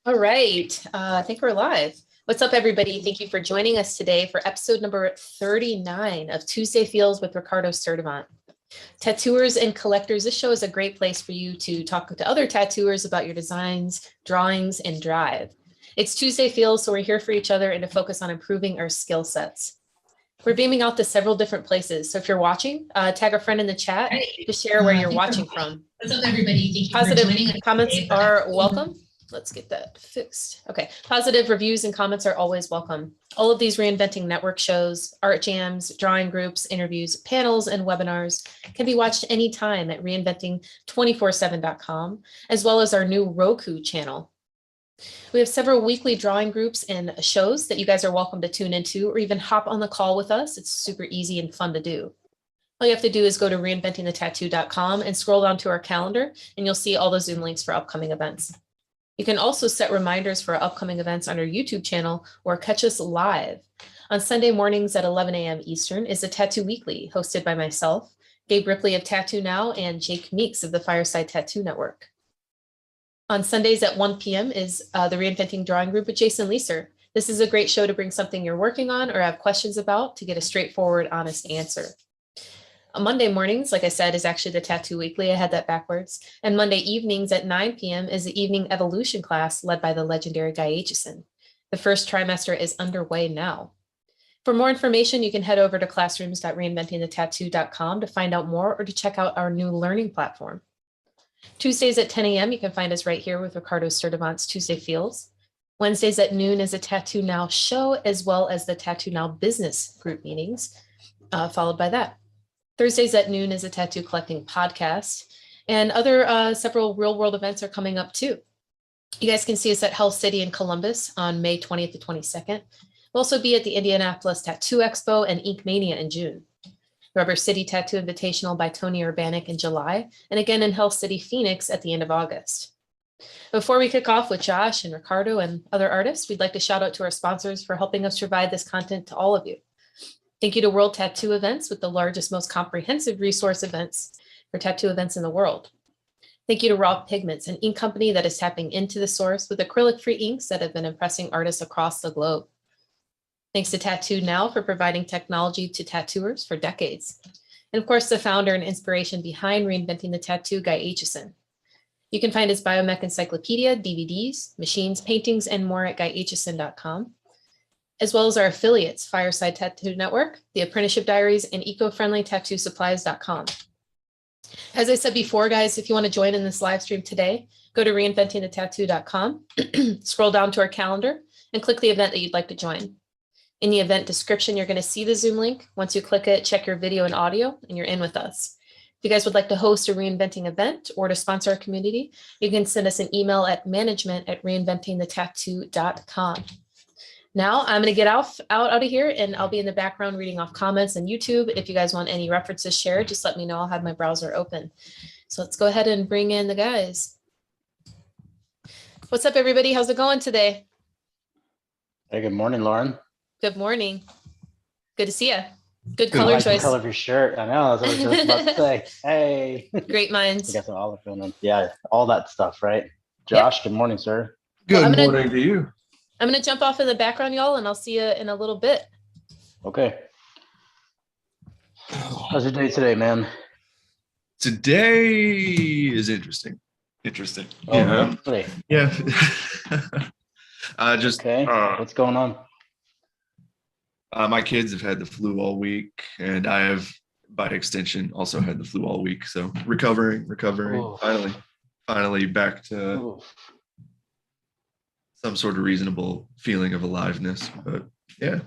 All right. I think we're live. What's up, everybody? Thank you for joining us today for episode number 39 of Tuesday Feels with Ricardo Sturdivant. Tattooers and collectors, this show is a great place for you to talk to other tattooers about your designs, drawings, and drive. It's Tuesday Feels, so we're here for each other and to focus on improving our skill sets. We're beaming out to several different places. So if you're watching, tag a friend in the chat to share where you're watching from. What's up, everybody? Thank you Positive for joining us. Comments are welcome. Let's get that fixed. Okay. Positive reviews and comments are always welcome. All of these Reinventing Network shows, art jams, drawing groups, interviews, panels, and webinars can be watched anytime at reinventing247.com, as well as our new Roku channel. We have several weekly drawing groups and shows that you guys are welcome to tune into or even hop on the call with us. It's super easy and fun to do. All you have to do is go to reinventingthetattoo.com and scroll down to our calendar, and you'll see all the Zoom links for upcoming events. You can also set reminders for our upcoming events on our YouTube channel or catch us live. On Sunday mornings at 11 a.m. Eastern is the Tattoo Weekly, hosted by myself, Gabe Ripley of Tattoo Now, and Jake Meeks of the Fireside Tattoo Network. On Sundays at 1 p.m. is the Reinventing Drawing Group with Jason Leeser. This is a great show to bring something you're working on or have questions about to get a straightforward, honest answer. On Monday mornings, like I said, is actually the Tattoo Weekly. I had that backwards. And Monday evenings at 9 p.m. is the Evening Evolution class led by the legendary Guy Aitchison. The first trimester is underway now. For more information, you can head over to classrooms.reinventingthetattoo.com to find out more or to check out our new learning platform. Tuesdays at 10 a.m., you can find us right here with Ricardo Sturdivant's Tuesday Feels. Wednesdays at noon is a Tattoo Now show, as well as the Tattoo Now business group meetings, followed by that. Thursdays at noon is a tattoo collecting podcast, and other several real world events are coming up too. You guys can see us at Health City in Columbus on May 20th to 22nd. We'll also be at the Indianapolis Tattoo Expo and Ink Mania in June. Rubber City Tattoo Invitational by Tony Urbanic in July, and again in Health City, Phoenix at the end of August. Before we kick off with Josh and Ricardo and other artists, we'd like to shout out to our sponsors for helping us provide this content to all of you. Thank you to World Tattoo Events, with the largest, most comprehensive resource events for tattoo events in the world. Thank you to Raw Pigments, an ink company that is tapping into the source with acrylic-free inks that have been impressing artists across the globe. Thanks to Tattoo Now for providing technology to tattooers for decades. And of course, the founder and inspiration behind Reinventing the Tattoo, Guy Aitchison. You can find his Biomech Encyclopedia, DVDs, machines, paintings, and more at guyaitchison.com. As well as our affiliates, Fireside Tattoo Network, the Apprenticeship Diaries, and eco-friendly-tattoo-supplies.com. As I said before, guys, if you want to join in this live stream today, go to reinventingthetattoo.com, scroll down to our calendar, and click the event that you'd like to join. In the event description, you're going to see the Zoom link. Once you click it, check your video and audio, and you're in with us. If you guys would like to host a Reinventing event or to sponsor our community, you can send us an email at management@reinventingthetattoo.com. Now I'm going to get out of here, and I'll be in the background reading off comments on YouTube. If you guys want any references shared, just let me know. I'll have my browser open. So let's go ahead and bring in the guys. What's up, everybody? How's it going today? Hey, good morning, Lauren. Good morning. Good to see you. Good color choice. The color of your shirt. I know. That's what I was just about to say. Hey. Great minds. You got some olive feeling. Yeah, all that stuff, right? Josh, yep. Good morning, sir. Good morning to you. I'm going to jump off in the background, y'all, and I'll see you in a little bit. Okay. How's your day today, man? Today is interesting. Oh, yeah. Really? Yeah. Okay. What's going on? My kids have had the flu all week, and I have, by extension, also had the flu all week. So recovering. Oof. Finally back to Oof. Some sort of reasonable feeling of aliveness. But yeah.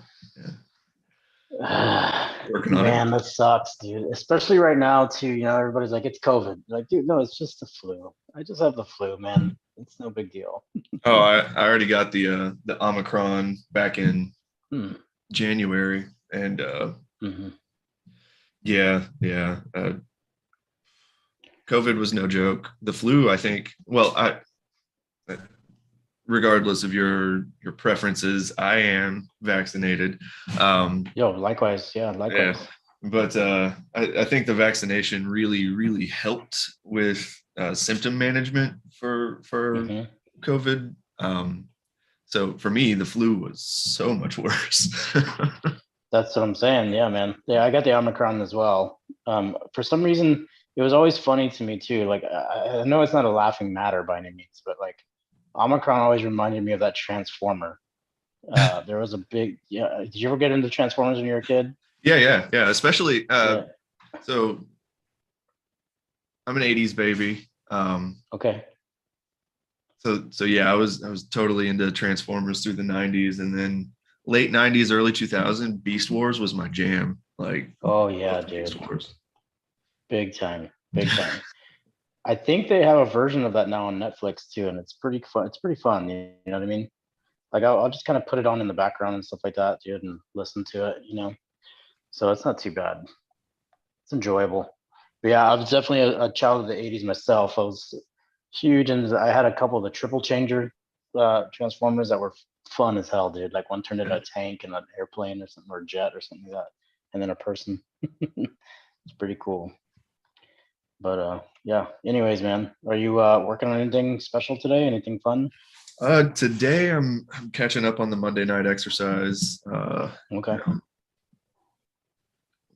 Working on it. Man, that sucks, dude. Especially right now, too. You know, everybody's like, it's COVID. Like, dude, no, it's just the flu. I just have the flu, man. It's no big deal. Oh, I already got the Omicron back in January, and COVID was no joke. The flu, I think. Well, regardless of your preferences, I am vaccinated. Likewise. Yeah. But I think the vaccination really helped with symptom management for COVID So for me, the flu was so much worse. That's what I'm saying. Yeah, man. Yeah, I got the Omicron as well. For some reason, it was always funny to me too. Like, I know it's not a laughing matter by any means, but like, Omicron always reminded me of that Transformer. There was a big, yeah. Did you ever get into Transformers when you were a kid? Yeah. Especially, Yeah. so I'm an '80s baby. Okay. So yeah, I was totally into Transformers through the '90s, and then late '90s, early 2000, Beast Wars was my jam. Like, Oh yeah, loved Beast dude. Wars. Big time. Big time. I think they have a version of that now on Netflix too, and it's pretty fun. It's pretty fun. You know what I mean? Like, I'll just kind of put it on in the background and stuff like that, dude, and listen to it. So it's not too bad. It's enjoyable. But yeah, I was definitely a child of the '80s myself. I was huge, and I had a couple of the triple changer Transformers that were fun as hell, dude. Like one turned into a tank and an airplane or something, or a jet or something like that, and then a person. It's pretty cool. But yeah. Anyways, man, are you working on anything special today? Anything fun? Today I'm catching up on the Monday night exercise. Okay. Let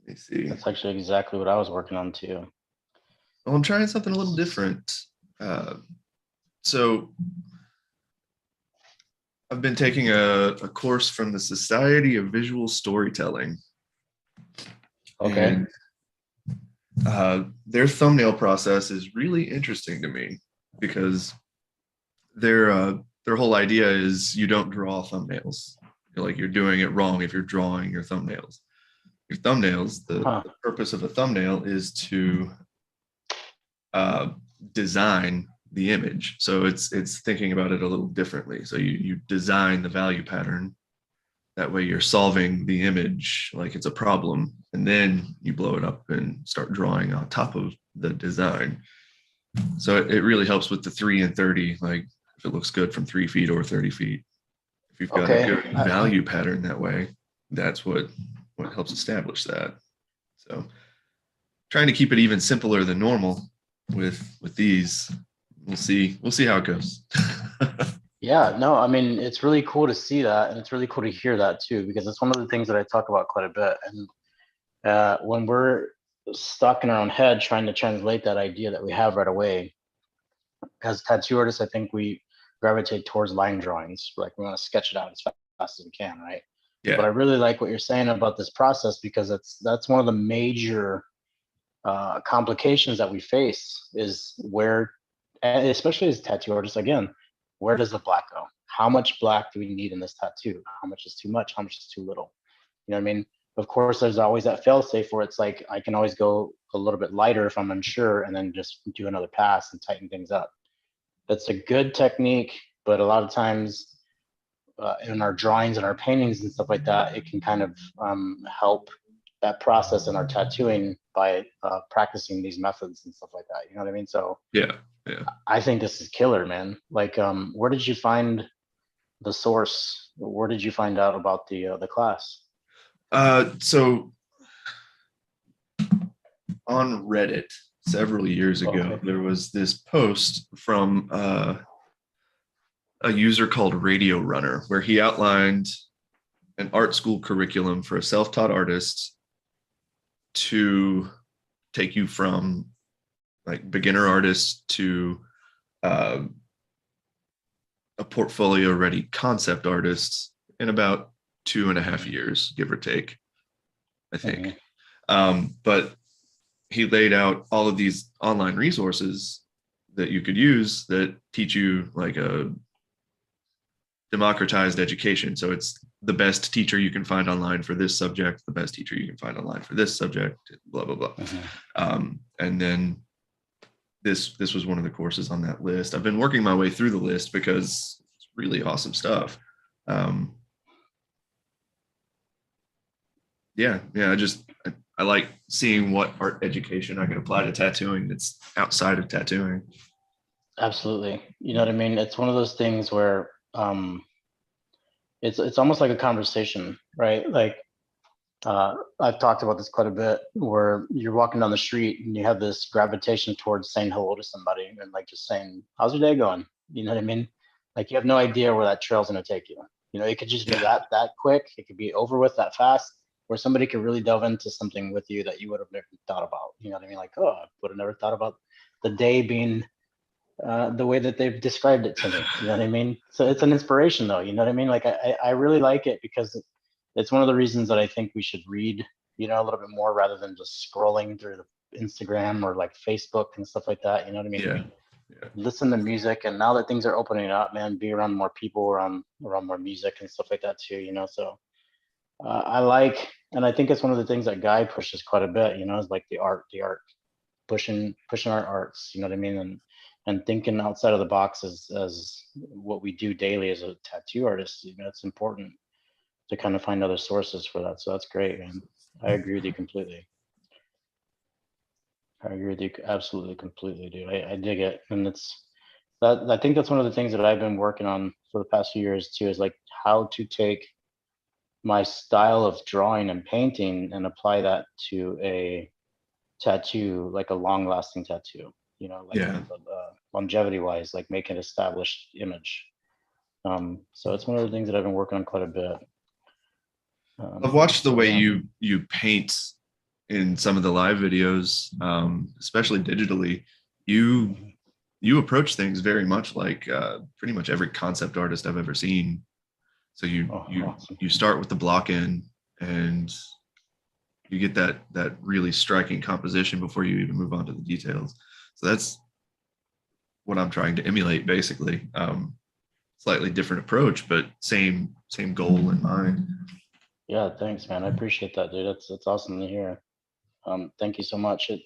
me see. That's actually exactly what I was working on too. Well, I'm trying something a little different. So I've been taking a course from the Society of Visual Storytelling. Okay. And their thumbnail process is really interesting to me because their whole idea is you don't draw thumbnails. You're doing it wrong if you're drawing your thumbnails. Your thumbnails, the purpose of a thumbnail is to design the image. So it's thinking about it a little differently. So you design the value pattern. That way you're solving the image like it's a problem, and then you blow it up and start drawing on top of the design. So it really helps with the 3 and 30, like if it looks good from 3 feet or 30 feet. If you've got a good value pattern that way, that's what helps establish that. So trying to keep it even simpler than normal with these. We'll see how it goes. Yeah, no, I mean, it's really cool to see that, and it's really cool to hear that too, because it's one of the things that I talk about quite a bit. And when we're stuck in our own head trying to translate that idea that we have right away, as tattoo artists, I think we gravitate towards line drawings. Like we want to sketch it out as fast as we can, right? Yeah. But I really like what you're saying about this process, because that's one of the major complications that we face is where, especially as tattoo artists, again, where does the black go? How much black do we need in this tattoo? How much is too much? How much is too little? You know what I mean? Of course, there's always that fail safe where it's like I can always go a little bit lighter if I'm unsure, and then just do another pass and tighten things up. That's a good technique, but a lot of times in our drawings and our paintings and stuff like that, it can kind of help that process in our tattooing by practicing these methods and stuff like that. You know what I mean? So yeah. I think this is killer, man. Like, where did you find the source? Where did you find out about the class? So on Reddit several years ago, there was this post from a user called Radio Runner, where he outlined an art school curriculum for a self-taught artist to take you from like beginner artist to a portfolio ready concept artist in about 2.5 years, give or take, I think. But he laid out all of these online resources that you could use that teach you like a democratized education. So it's the best teacher you can find online for this subject, the best teacher you can find online for this subject, blah, blah, blah. And then this was one of the courses on that list. I've been working my way through the list because it's really awesome stuff. I like seeing what art education I can apply to tattooing that's outside of tattooing. Absolutely. You know what I mean? It's one of those things where it's almost like a conversation, right? Like I've talked about this quite a bit, where you're walking down the street and you have this gravitation towards saying hello to somebody and like just saying, how's your day going? You know what I mean? Like you have no idea where that trail's going to take you. You know, it could just be that quick. It could be over with that fast, where somebody could really delve into something with you that you would have never thought about. You know what I mean? Like, oh, I would have never thought about the day being the way that they've described it to me. You know what I mean? So it's an inspiration though. You know what I mean? Like I really like it because it's one of the reasons that I think we should read, you know, a little bit more rather than just scrolling through the Instagram or like Facebook and stuff like that. You know what I mean? Yeah. Listen to music, and now that things are opening up, man, be around more people, around more music and stuff like that too. You know, so I like, and I think it's one of the things that Guy pushes quite a bit. You know, is like the art, pushing our arts. You know what I mean? And thinking outside of the box as what we do daily as a tattoo artist. You know, it's important to kind of find other sources for that. So that's great, man. I agree with you completely. I agree with you absolutely completely, dude. I dig it. And it's that, I think that's one of the things that I've been working on for the past few years too, is like how to take my style of drawing and painting and apply that to a tattoo, like a long lasting tattoo, you know, like longevity wise, like make an established image. So it's one of the things that I've been working on quite a bit. I've watched the way you paint in some of the live videos, especially digitally. You approach things very much like pretty much every concept artist I've ever seen. So you start with the block in, and you get that really striking composition before you even move on to the details. So that's what I'm trying to emulate, basically. Slightly different approach, but same goal in mind. Yeah, thanks, man. I appreciate that, dude. That's awesome to hear. Thank you so much. It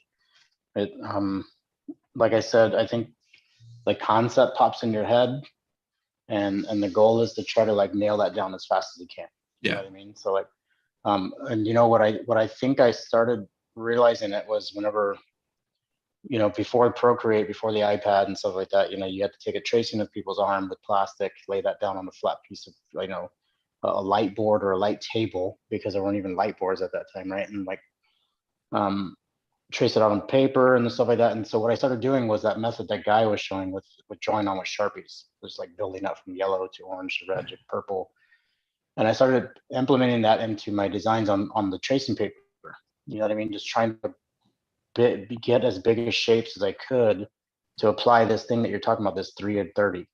like I said, I think the concept pops in your head, and the goal is to try to like nail that down as fast as you can. You know what I mean? So like, and you know what I think I started realizing it was whenever, you know, before Procreate, before the iPad and stuff like that, you know, you had to take a tracing of people's arm with plastic, lay that down on a flat piece of, you know, a light board or a light table, because there weren't even light boards at that time, right? And like, trace it out on paper and stuff like that. And so what I started doing was that method that Guy was showing with drawing on with Sharpies, was like building up from yellow to orange to red to purple. And I started implementing that into my designs on the tracing paper. You know what I mean? Just trying to get as big as shapes as I could to apply this thing that you're talking about, this 3 and 30,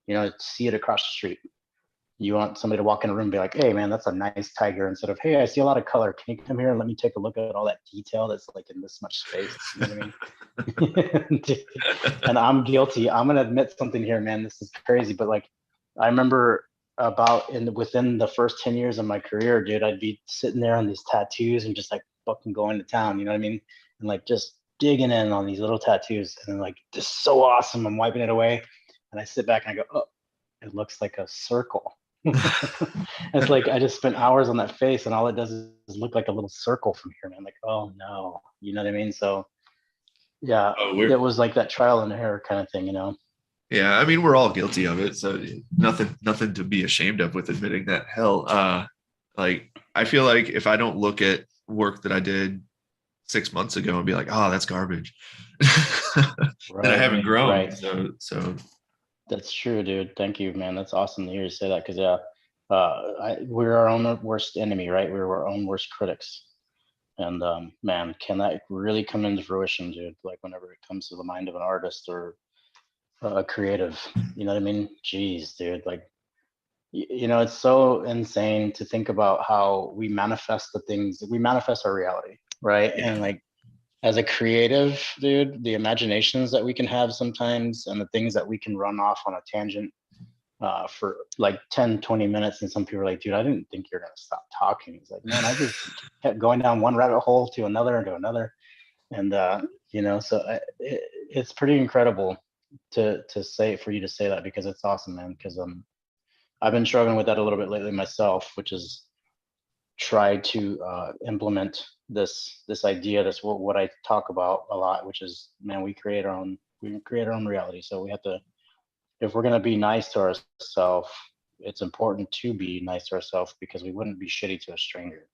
you know, see it across the street. You want somebody to walk in a room and be like, hey man, that's a nice tiger, instead of, hey, I see a lot of color. Can you come here and let me take a look at all that detail that's like in this much space? You know what I mean? And I'm guilty. I'm gonna admit something here, man. This is crazy, but like, I remember within the first 10 years of my career, dude, I'd be sitting there on these tattoos and just like fucking going to town, you know what I mean? And like just digging in on these little tattoos, and like, this is so awesome. I'm wiping it away, and I sit back and I go, oh, it looks like a circle. It's like I just spent hours on that face, and all it does is look like a little circle from here, man. Like, oh no, you know what I mean? So yeah, it was like that trial and error kind of thing, you know? Yeah, I mean, we're all guilty of it, so nothing to be ashamed of with admitting that. Hell, like, I feel like if I don't look at work that I did 6 months ago and be like, oh, that's garbage, then I haven't grown. Right. So that's true, dude. Thank you, man. That's awesome to hear you say that, because yeah, we're our own worst enemy, right? We're our own worst critics. And man, can that really come into fruition, dude? Like whenever it comes to the mind of an artist or a creative, you know what I mean? Jeez, dude, like, you know, it's so insane to think about how we manifest our reality, right? Yeah. And like, as a creative, dude, the imaginations that we can have sometimes, and the things that we can run off on a tangent for like 10, 20 minutes. And some people are like, dude, I didn't think you're going to stop talking. He's like, man, I just kept going down one rabbit hole to another and to another. And, you know, so it's pretty incredible to say, for you to say that, because it's awesome, man. Because I've been struggling with that a little bit lately myself, which is try to implement this idea, that's what I talk about a lot, which is, man, we can create our own reality. So we have to, if we're going to be nice to ourselves, it's important to be nice to ourselves, because we wouldn't be shitty to a stranger,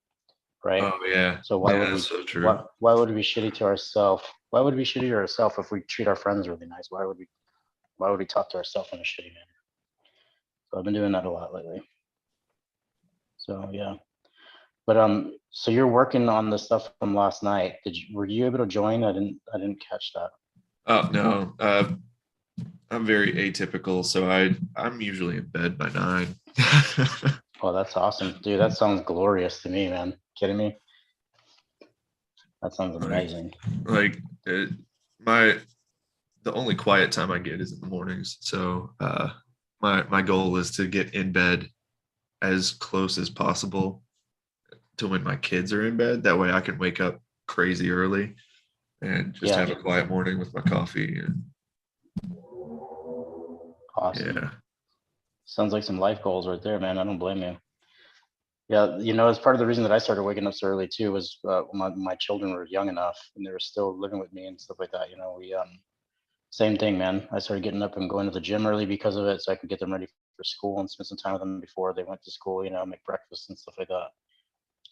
right? Oh yeah. So why would we? So true. Why would we be shitty to ourselves? Why would we be shitty to ourselves if we treat our friends really nice? Why would we talk to ourselves in a shitty manner? So I've been doing that a lot lately. So yeah. But so you're working on the stuff from last night. Were you able to join? I didn't catch that. Oh no, I'm very atypical, so I'm usually in bed by 9. Oh, that's awesome, dude. That sounds glorious to me, man. Kidding me? That sounds amazing. Like the only quiet time I get is in the mornings. So my goal is to get in bed as close as possible to when my kids are in bed. That way I can wake up crazy early and just have a quiet morning with my coffee. And awesome. Yeah. Sounds like some life goals right there, man. I don't blame you. Yeah, it's part of the reason that I started waking up so early too was my children were young enough and they were still living with me and stuff like that. We same thing, man. I started getting up and going to the gym early because of it, so I could get them ready for school and spend some time with them before they went to school. Make breakfast and stuff like that.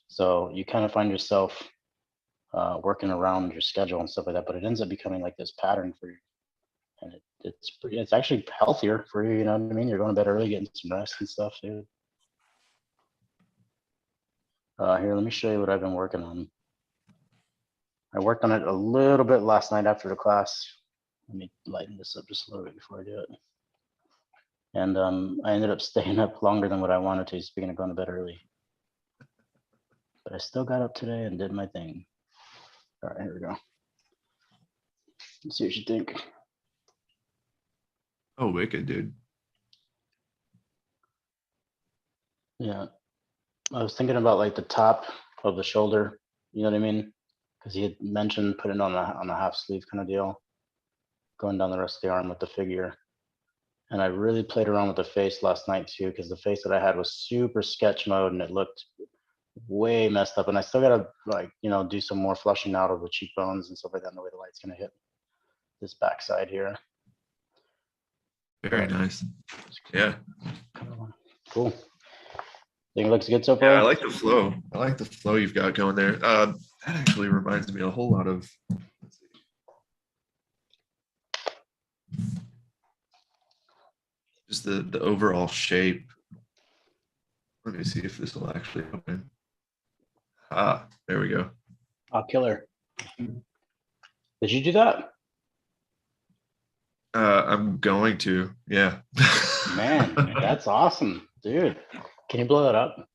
So you kind of find yourself working around your schedule and stuff like that, but it ends up becoming like this pattern for you, and it's actually healthier for you. You know what I mean? You're going to bed early, getting some rest and stuff, dude. Here, let me show you what I've been working on. I worked on it a little bit last night after the class. Let me lighten this up just a little bit before I do it. And I ended up staying up longer than what I wanted to, speaking of going to bed early. But I still got up today and did my thing. All right, here we go. Let's see what you think. Oh, wicked, dude. Yeah. I was thinking about like the top of the shoulder, you know what I mean? Because he had mentioned putting it on a half sleeve kind of deal, going down the rest of the arm with the figure. And I really played around with the face last night too, because the face that I had was super sketch mode and it looked way messed up. And I still gotta do some more flushing out of the cheekbones and stuff like that, and the way the light's gonna hit this backside here. Very nice. Yeah. Cool. Think it looks good so far? Yeah, I like the flow. I like the flow you've got going there. That actually reminds me a whole lot of. Just the overall shape. Let me see if this will actually open. Ah, there we go. Oh, killer. Did you do that? I'm going to, yeah. Man, that's awesome, dude. Can you blow that up,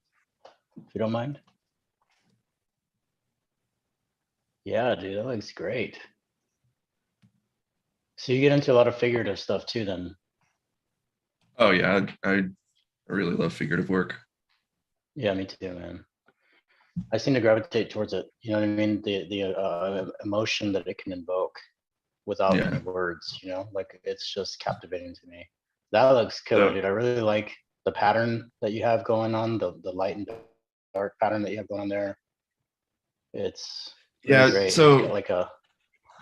if you don't mind? Yeah, dude, that looks great. So you get into a lot of figurative stuff too, then? Oh yeah, I really love figurative work. Yeah, me too, man. I seem to gravitate towards it. You know what I mean? The emotion that it can invoke without any words. Like it's just captivating to me. That looks killer, dude. I really like the pattern that you have going on, the light and dark pattern that you have going on there. It's really great. So like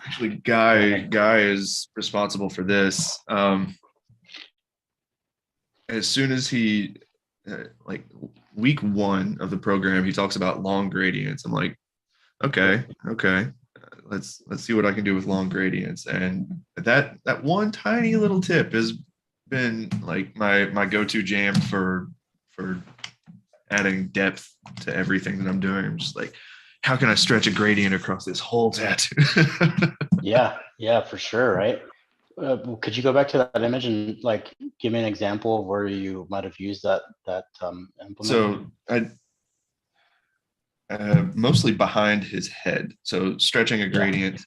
actually Guy is responsible for this. As soon as he like week 1 of the program, he talks about long gradients. I'm like, okay, let's see what I can do with long gradients. And that one tiny little tip has been like my go-to jam for adding depth to everything that I'm doing. I'm just like, how can I stretch a gradient across this whole tattoo? yeah, for sure, right? Could you go back to that image and like give me an example of where you might have used that implement? So I mostly behind his head. So stretching a gradient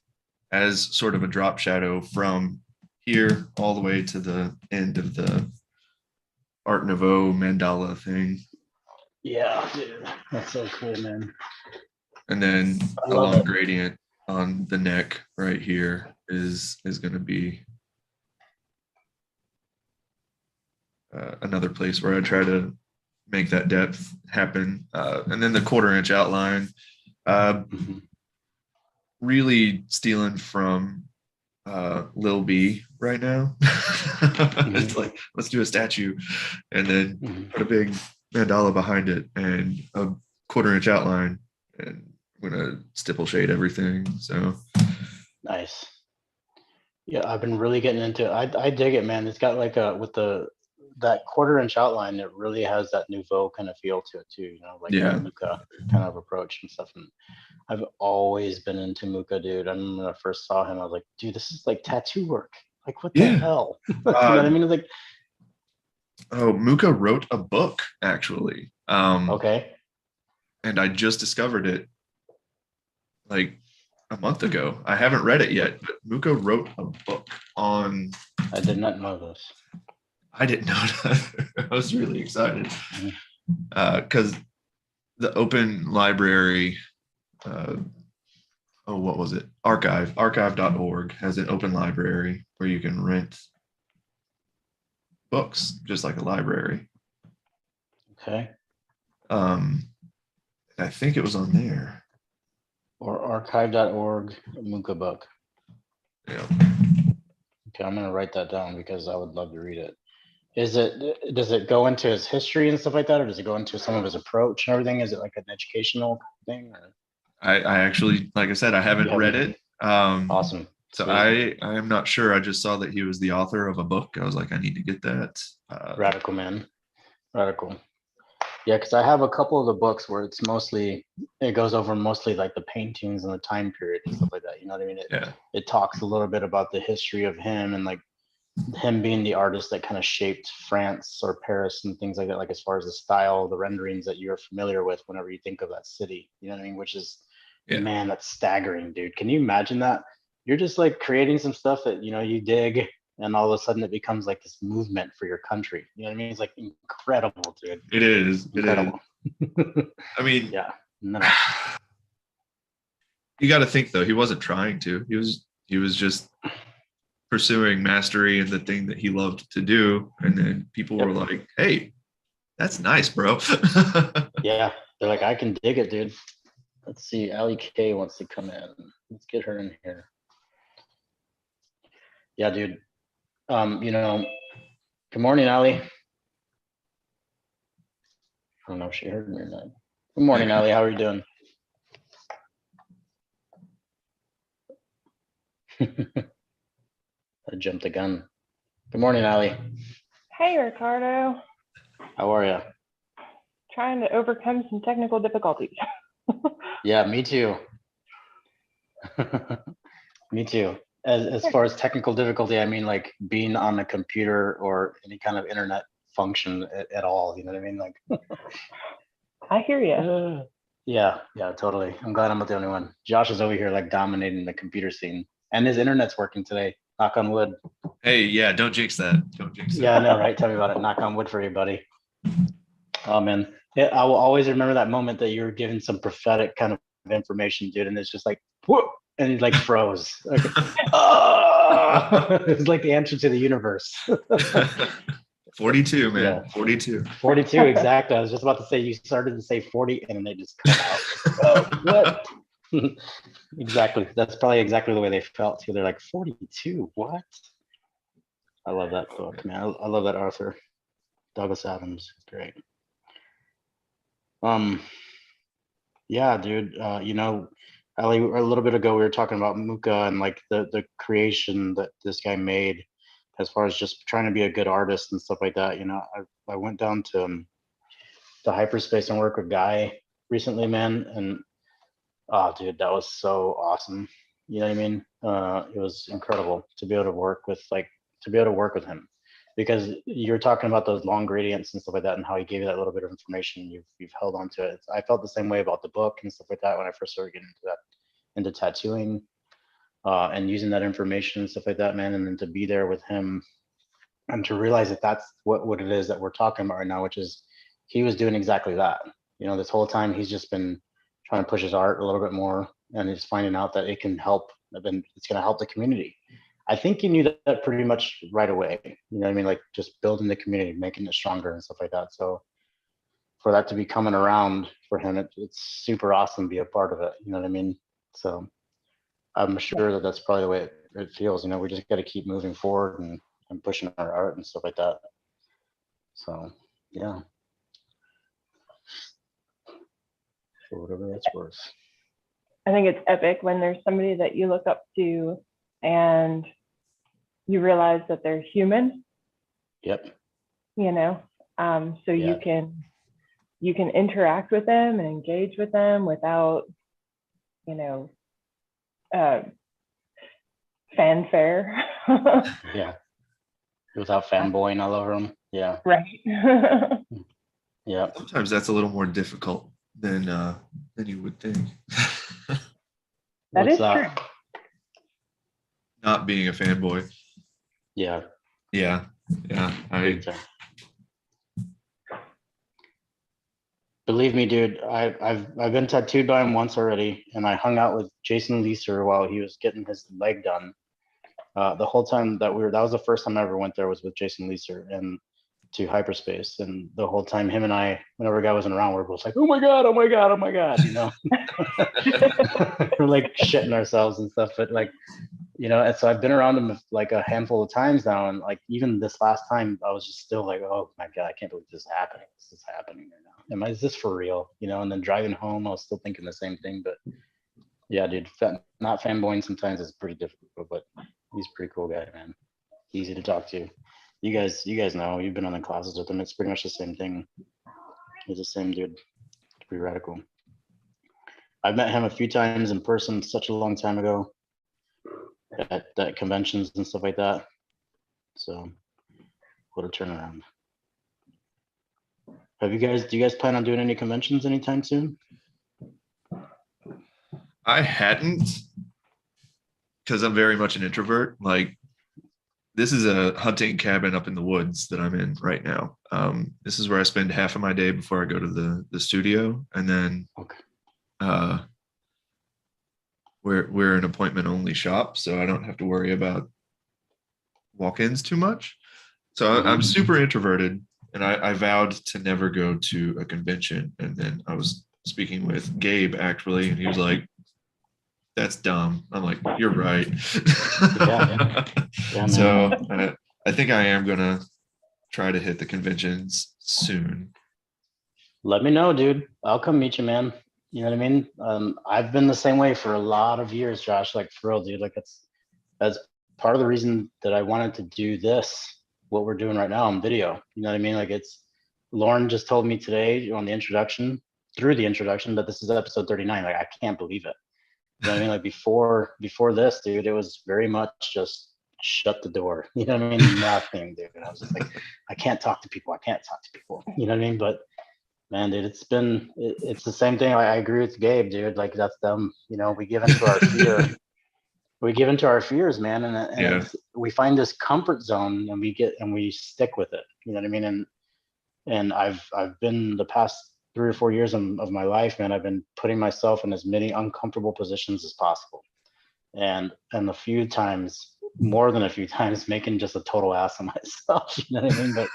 as sort of a drop shadow from here all the way to the end of the Art Nouveau mandala thing. Yeah, dude, that's so cool, man. And then a long gradient on the neck right here is going to be another place where I try to make that depth happen. And then the 1/4 inch outline, really stealing from Lil B right now. It's like, let's do a statue and then put a big mandala behind it and a 1/4 inch outline, and I'm gonna stipple shade everything. So nice. Yeah, I've been really getting into it. I dig it, man. It's got like with the that 1/4 inch outline, it really has that nouveau kind of feel to it too, you know, like Yeah. that Muka kind of approach and stuff. And I've always been into Muka, dude. I remember when I first saw him, I was like, dude, this is like tattoo work. Like, what the Yeah. hell? You know what I mean? It's like, Oh, Muka wrote a book actually. okay. And I just discovered it like a month ago. I haven't read it yet, but Muka wrote a book on. I did not know this. I didn't know that. I was really excited because the open library, what was it? Archive.org has an open library where you can rent books, just like a library. Okay. I think it was on there. Or archive.org Muka book. Yeah. Okay, I'm gonna write that down because I would love to read it. Does it go into his history and stuff like that, or does it go into some of his approach and everything? Is it like an educational thing? Or? I actually, like I said, I haven't read it. Awesome. So Sweet. I am not sure. I just saw that he was the author of a book. I was like, I need to get that. Radical, man. Radical. Yeah, because I have a couple of the books where it goes over mostly like the paintings and the time period and stuff like that. You know what I mean? It talks a little bit about the history of him and like him being the artist that kind of shaped France or Paris and things like that, like as far as the style, the renderings that you're familiar with whenever you think of that city. You know what I mean? Which is, man, that's staggering, dude. Can you imagine that? You're just like creating some stuff that, you know, you dig, and all of a sudden it becomes like this movement for your country. You know what I mean? It's like incredible, dude. It is. Incredible. It is. I mean, yeah. No. You got to think though, he wasn't trying to. He was just pursuing mastery and the thing that he loved to do. And then people were like, "Hey, that's nice, bro." Yeah, they're like, "I can dig it, dude." Let's see. Allie K wants to come in. Let's get her in here. Yeah, dude. You know, good morning, Allie. I don't know if she heard me or not. Good morning, Allie. How are you doing? I jumped the gun. Good morning, Allie. Hey, Ricardo. How are you? Trying to overcome some technical difficulties. Yeah, me too. Me too. As far as technical difficulty, I mean like being on a computer or any kind of internet function at all. You know what I mean? Like. I hear you. Yeah, totally. I'm glad I'm not the only one. Josh is over here like dominating the computer scene, and his internet's working today. Knock on wood. Hey, yeah, don't jinx that. Don't jinx that. Yeah, I know, right? Tell me about it. Knock on wood for you, buddy. Oh man, I will always remember that moment that you were giving some prophetic kind of information, dude, and it's just like whoop, and it like froze. Like, it's like the answer to the universe. 42, man. Yeah. 42. 42, exactly. I was just about to say, you started to say 40 and then they just cut out. Oh, what? Exactly. That's probably exactly the way they felt too. They're like, 42, what? I love that book, man. I love that author. Douglas Adams. Great. Yeah, dude. You know, Ali, a little bit ago we were talking about Muka and like the creation that this guy made as far as just trying to be a good artist and stuff like that. You know, I went down to hyperspace and work with Guy recently, man, and oh, dude, that was so awesome. You know what I mean? It was incredible to be able to work with him, because you're talking about those long gradients and stuff like that, and how he gave you that little bit of information. You've held on to it. I felt the same way about the book and stuff like that when I first started getting into tattooing, and using that information and stuff like that, man. And then to be there with him and to realize that that's what it is that we're talking about right now, which is he was doing exactly that. You know, this whole time he's just been trying to push his art a little bit more, and he's finding out that it can help, then it's going to help the community. I think he knew that pretty much right away. You know what I mean? Like just building the community, making it stronger and stuff like that. So for that to be coming around for him, it's super awesome to be a part of it. You know what I mean? So I'm sure that that's probably the way it feels. You know, we just got to keep moving forward and pushing our art and stuff like that. So yeah. For whatever that's worth. I think it's epic when there's somebody that you look up to and you realize that they're human. Yep. you know, so Yeah. you can interact with them and engage with them without, you know, fanfare. Yeah. Without fanboying all over them. Yeah. Right. Yeah. Sometimes that's a little more difficult than you would think. That What's is true. Not being a fanboy. Yeah. Yeah. Big time. Believe me, dude, I've been tattooed by him once already, and I hung out with Jason Leeser while he was getting his leg done. The whole time that that was the first time I ever went there was with Jason Leeser and to hyperspace. And the whole time him and I, whenever a guy wasn't around, we're both like, oh my God, oh my God, oh my God, you know? We're like shitting ourselves and stuff. But like, you know, and so I've been around him like a handful of times now. And like, even this last time, I was just still like, oh my God, I can't believe this is happening. This is happening right now. Is this for real? You know, and then driving home, I was still thinking the same thing. But yeah, dude, not fanboying sometimes is pretty difficult, but he's a pretty cool guy, man. Easy to talk to. You guys know, you've been on the classes with him. It's pretty much the same thing. He's the same dude. It's pretty radical. I've met him a few times in person such a long time ago at conventions and stuff like that. So what a turnaround. Do you guys plan on doing any conventions anytime soon? I hadn't, because I'm very much an introvert. Like, this is a hunting cabin up in the woods that I'm in right now. This is where I spend half of my day before I go to the studio, and then Okay. we're an appointment only shop, so I don't have to worry about walk-ins too much. So I'm super introverted, and I vowed to never go to a convention. And then I was speaking with Gabe actually, and he was like, that's dumb. I'm like, you're right. Yeah, so I think I am gonna try to hit the conventions soon. Let me know, dude. I'll come meet you, man. You know what I mean? I've been the same way for a lot of years, Josh. Like, for real, dude. Like, that's part of the reason that I wanted to do this, what we're doing right now on video. You know what I mean? Like, Lauren just told me today on the introduction, through the introduction, that this is episode 39. Like, I can't believe it. You know what I mean? Like, before this, dude, it was very much just shut the door. You know what I mean? Nothing, dude. I was just like, I can't talk to people. You know what I mean? But man, dude, it's the same thing. I agree with Gabe, dude. Like, that's them. You know, we give into our fear. We give into our fears, man, and we find this comfort zone, and we stick with it. You know what I mean? And I've been the past 3 or 4 years of my life, man. I've been putting myself in as many uncomfortable positions as possible, and a few times, more than a few times, making just a total ass of myself. You know what I mean? But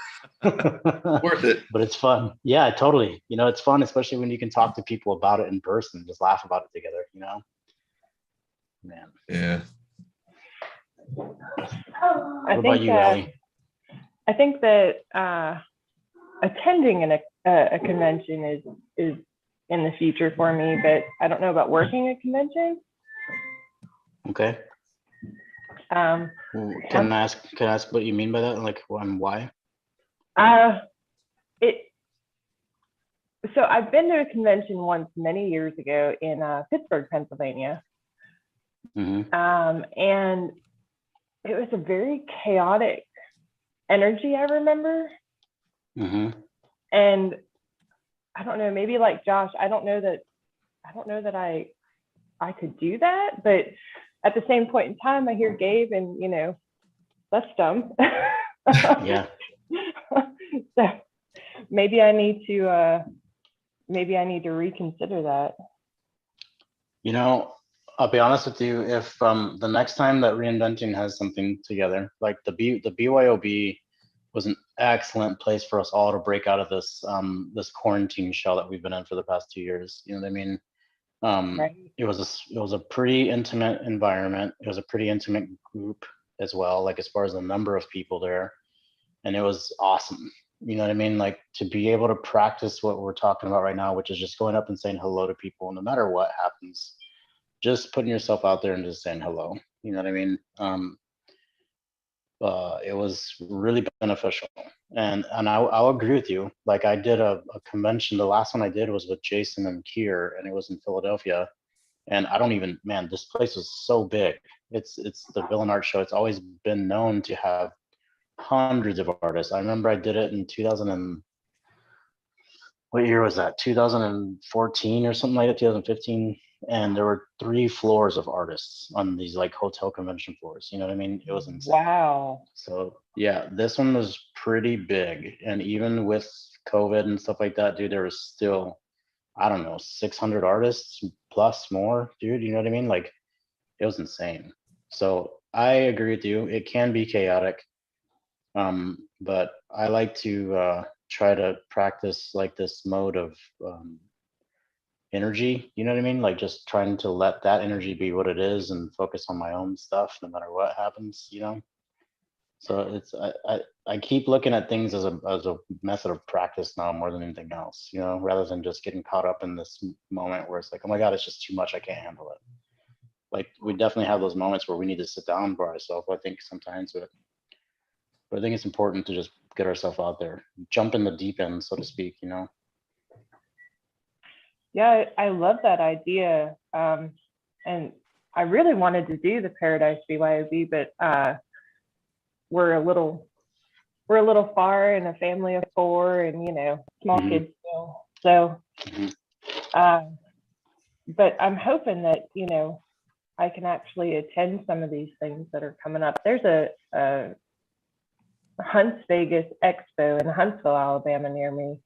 Worth it. But it's fun. Yeah, totally. You know, it's fun, especially when you can talk to people about it in person, just laugh about it together. You know, man. Yeah. What about you, Ellie? I think that attending a convention is in the future for me, but I don't know about working a convention. Okay. Can I ask what you mean by that? Like, why? So I've been to a convention once many years ago in Pittsburgh, Pennsylvania. Mm-hmm. And it was a very chaotic energy, I remember. Mm-hmm. And I don't know, maybe like Josh, I don't know that I could do that, but at the same point in time, I hear Gabe, and you know, that's dumb. Yeah. So maybe I need to reconsider that. You know, I'll be honest with you. If the next time that Reinventing has something together, like the BYOB was an excellent place for us all to break out of this this quarantine shell that we've been in for the past 2 years. You know what I mean? Right. It was a pretty intimate environment. It was a pretty intimate group as well, like as far as the number of people there, and it was awesome. You know what I mean? Like, to be able to practice what we're talking about right now, which is just going up and saying hello to people, no matter what happens, just putting yourself out there and just saying hello. You know what I mean? it was really beneficial. And I'll agree with you. Like I did a convention. The last one I did was with Jason and Kier, and it was in Philadelphia. And I don't even, man, this place was so big. It's the Villain Art Show. It's always been known to have hundreds of artists. I remember I did it in 2000 and what year was that? 2014 or something like that, 2015. And there were 3 floors of artists on these like hotel convention floors. You know what I mean? It was insane. Wow. So yeah, this one was pretty big. And even with COVID and stuff like that, dude, there was still, I don't know, 600 artists plus more, dude. You know what I mean? Like it was insane. So I agree with you. It can be chaotic. But I like to try to practice like this mode of energy. You know what I mean? Like just trying to let that energy be what it is and focus on my own stuff no matter what happens, you know? So it's I keep looking at things as a method of practice now more than anything else, you know, rather than just getting caught up in this moment where it's like, oh my God, it's just too much. I can't handle it. Like we definitely have those moments where we need to sit down by ourselves, I think sometimes, but I think it's important to just get ourselves out there, jump in the deep end, so to speak, you know? Yeah, I love that idea. And I really wanted to do the Paradise BYOB, but we're a little far in a family of 4 and, you know, small kids still. So, but I'm hoping that, you know, I can actually attend some of these things that are coming up. There's a Hunts Vegas Expo in Huntsville, Alabama near me.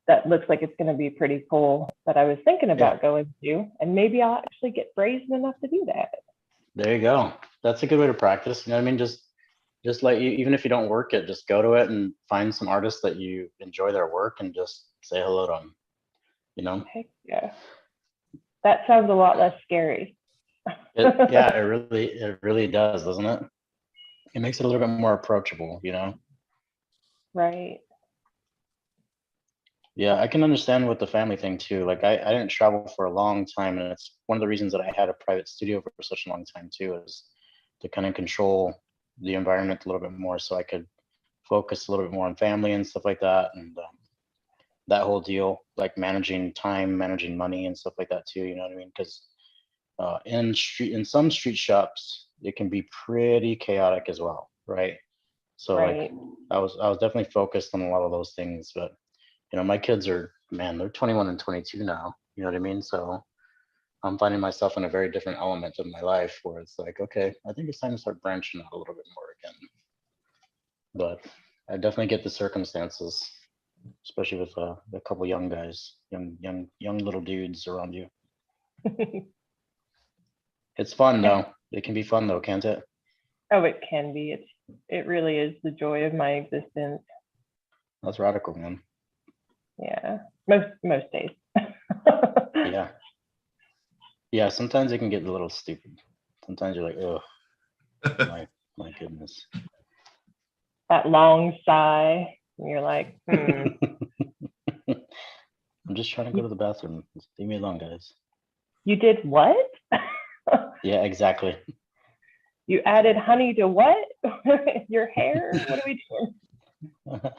That looks like it's going to be pretty cool that I was thinking about going to, and maybe I'll actually get brazen enough to do that. There you go. That's a good way to practice. You know what I mean? Just like even if you don't work it, just go to it and find some artists that you enjoy their work and just say hello to them, you know? Heck yeah. That sounds a lot less scary. Yeah, it really does, doesn't it? It makes it a little bit more approachable, you know? Right. Yeah, I can understand with the family thing too. Like I didn't travel for a long time, and it's one of the reasons that I had a private studio for such a long time too, is to kind of control the environment a little bit more so I could focus a little bit more on family and stuff like that. And that whole deal, like managing time, managing money and stuff like that too, you know what I mean? Because in some street shops, it can be pretty chaotic as well, right? So like I was definitely focused on a lot of those things, but you know, my kids are, man, they're 21 and 22 now, you know what I mean? So I'm finding myself in a very different element of my life where it's like, okay, I think it's time to start branching out a little bit more again. But I definitely get the circumstances, especially with a couple young guys, young little dudes around you. It's fun though. It can be fun though, can't it? Oh, it can be. It really is the joy of my existence. That's radical, man. Yeah, most days. Yeah, sometimes it can get a little stupid. Sometimes you're like, oh, my goodness. That long sigh, and you're like, I'm just trying to go to the bathroom. Just leave me alone, guys. You did what? Yeah, exactly. You added honey to what? Your hair? What are we doing?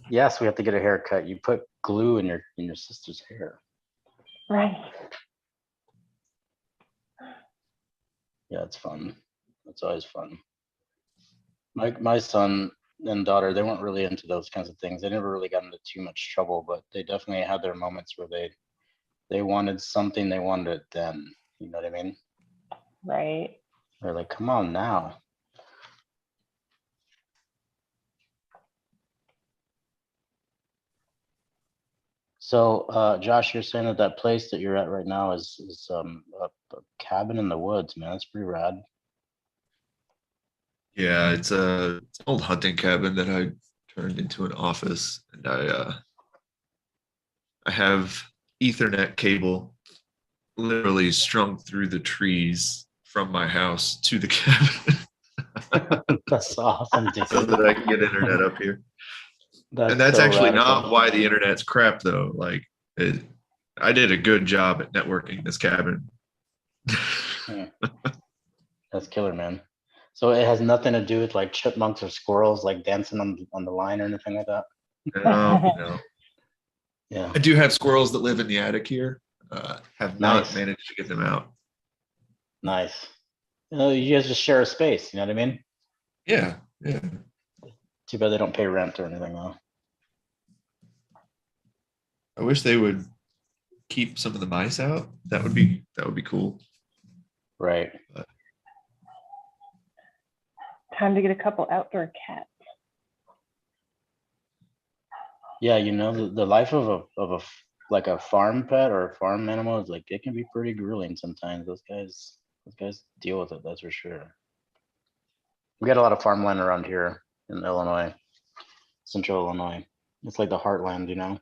Yes, we have to get a haircut. You put glue in your sister's hair. Right. Yeah, it's fun. It's always fun. My son and daughter, they weren't really into those kinds of things. They never really got into too much trouble, but they definitely had their moments where they wanted something, they wanted it then. You know what I mean? Right. They're like, come on now. So, Josh, you're saying that place that you're at right now is a cabin in the woods, man. That's pretty rad. Yeah, it's an old hunting cabin that I turned into an office, and I have Ethernet cable literally strung through the trees from my house to the cabin. That's awesome, dude. So that I can get internet up here. That's and that's so actually radical. not why the internet's crap though. Like I did a good job at networking this cabin. That's killer, man. So it has nothing to do with like chipmunks or squirrels like dancing on the line or anything like that. No. Yeah. I do have squirrels that live in the attic here. Have not Nice. managed to get them out. Nice. You guys just share a space, you know what I mean? Yeah. Too bad they don't pay rent or anything though. I wish they would keep some of the mice out. That would be cool. Right. Time to get a couple outdoor cats. Yeah, you know, the life of like a farm pet or a farm animal is like, it can be pretty grueling sometimes. Those guys deal with it, that's for sure. We got a lot of farmland around here in Illinois, central Illinois. It's like the heartland, you know?